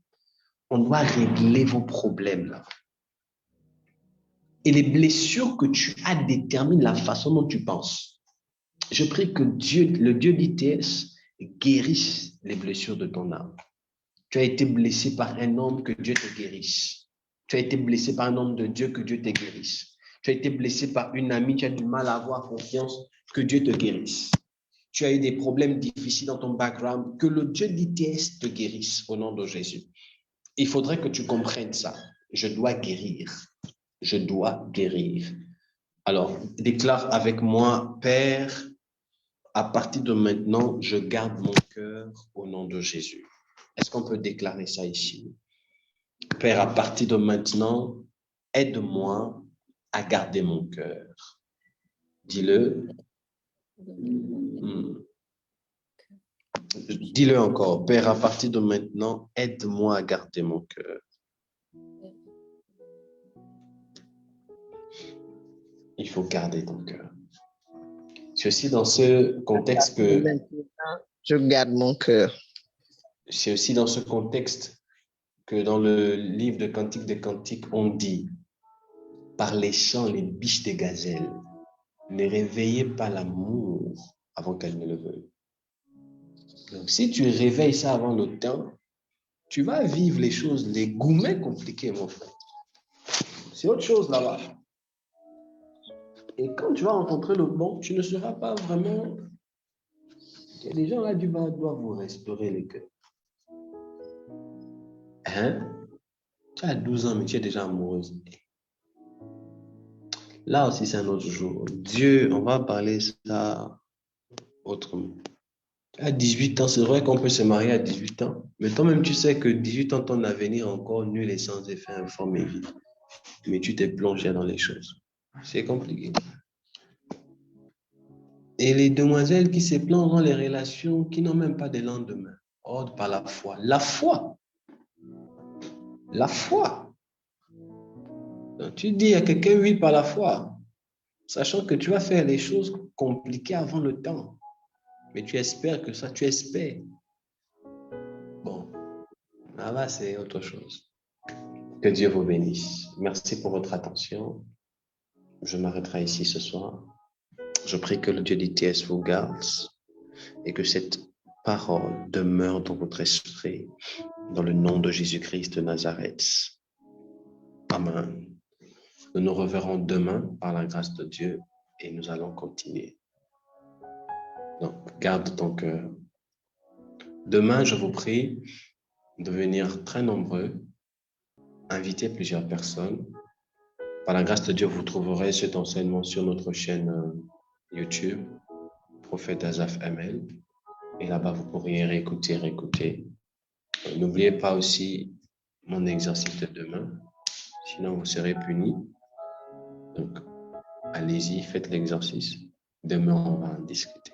On doit régler vos problèmes là. Et les blessures que tu as déterminent la façon dont tu penses. Je prie que Dieu, le Dieu d'ITS, guérisse les blessures de ton âme. Tu as été blessé par un homme, que Dieu te guérisse. Tu as été blessé par un homme de Dieu, que Dieu te guérisse. Tu as été blessé par une amie, tu as du mal à avoir confiance, que Dieu te guérisse. Tu as eu des problèmes difficiles dans ton background, que le Dieu d'ITS te guérisse au nom de Jésus. Il faudrait que tu comprennes ça. Je dois guérir. Je dois guérir. Alors, déclare avec moi, Père, à partir de maintenant, je garde mon cœur au nom de Jésus. Est-ce qu'on peut déclarer ça ici? Père, à partir de maintenant, aide-moi à garder mon cœur. Dis-le. Dis-le encore. Père, à partir de maintenant, aide-moi à garder mon cœur. il faut garder ton cœur. C'est aussi dans ce contexte que... Maintenant, je garde mon cœur. C'est aussi dans ce contexte que dans le livre de Cantiques des Cantiques, on dit « Par les chants, les biches des gazelles, ne réveillez pas l'amour avant qu'elle ne le veuille. » Donc, si tu réveilles ça avant le temps, tu vas vivre les choses, les gourmets compliqués, mon frère. C'est autre chose là-bas. Et quand tu vas rencontrer le bon, tu ne seras pas vraiment... Il y a des gens là, Dieu doit vous restaurer les cœurs. Hein? Tu as 12 ans, mais tu es déjà amoureuse. Là aussi, c'est un autre jour. Dieu, on va parler ça autrement. À 18 ans, c'est vrai qu'on peut se marier à 18 ans, mais toi-même, tu sais que 18 ans, ton avenir encore nul et sans effet, informe et vide. Mais tu t'es plongé dans les choses. C'est compliqué. Et les demoiselles qui se plongent dans les relations qui n'ont même pas de lendemain. Oh, par la foi. La foi. La foi. Donc, tu dis à quelqu'un, oui, par la foi, sachant que tu vas faire les choses compliquées avant le temps. Mais tu espères que ça, tu espères. Bon, là-bas, c'est autre chose. Que Dieu vous bénisse. Merci pour votre attention. Je m'arrêterai ici ce soir. Je prie que le Dieu d'ITS vous garde et que cette parole demeure dans votre esprit, dans le nom de Jésus-Christ de Nazareth. Amen. Nous nous reverrons demain par la grâce de Dieu et nous allons continuer. Donc, garde ton cœur. Demain, je vous prie de venir très nombreux, inviter plusieurs personnes. Par la grâce de Dieu, vous trouverez cet enseignement sur notre chaîne YouTube, Prophète Azaf ML. Et là-bas, vous pourriez réécouter. N'oubliez pas aussi mon exercice de demain, sinon vous serez punis. Donc, allez-y, faites l'exercice. Demain, on va en discuter.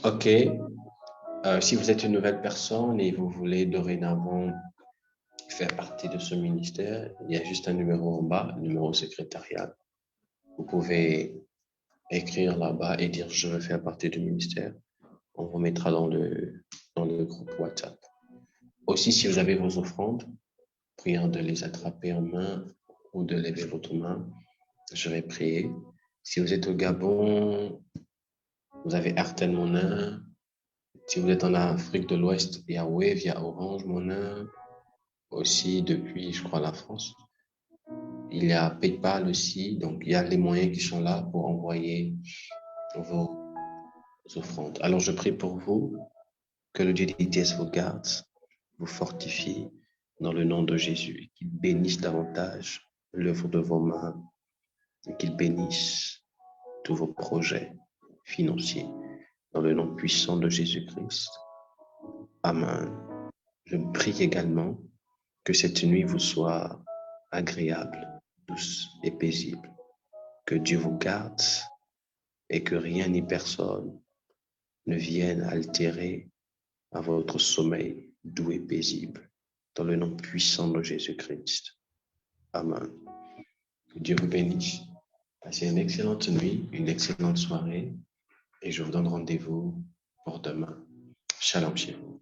OK. Si vous êtes une nouvelle personne et vous voulez dorénavant faire partie de ce ministère, il y a juste un numéro en bas, le numéro secrétarial. Vous pouvez écrire là-bas et dire « Je veux faire partie du ministère ». On vous mettra dans le groupe WhatsApp. Aussi, si vous avez vos offrandes, priez de les attraper en main ou de lever votre main. Je vais prier. Si vous êtes au Gabon, vous avez Airtel Monnaie. Si vous êtes en Afrique de l'Ouest, il y a Wave, il y a Orange Monnaie. Aussi, depuis, je crois, la France. Il y a PayPal aussi. Donc, il y a les moyens qui sont là pour envoyer vos offrandes. Alors, je prie pour vous, que le Dieu d'ITS vous garde, vous fortifie dans le nom de Jésus, qu'il bénisse davantage l'œuvre de vos mains, et qu'il bénisse tous vos projets financiers dans le nom puissant de Jésus-Christ. Amen. Je prie également que cette nuit vous soit agréable, douce et paisible. Que Dieu vous garde et que rien ni personne ne vienne altérer à votre sommeil doux et paisible. Dans le nom puissant de Jésus-Christ. Amen. Que Dieu vous bénisse. Passez une excellente nuit, une excellente soirée et je vous donne rendez-vous pour demain. Shalom chez vous.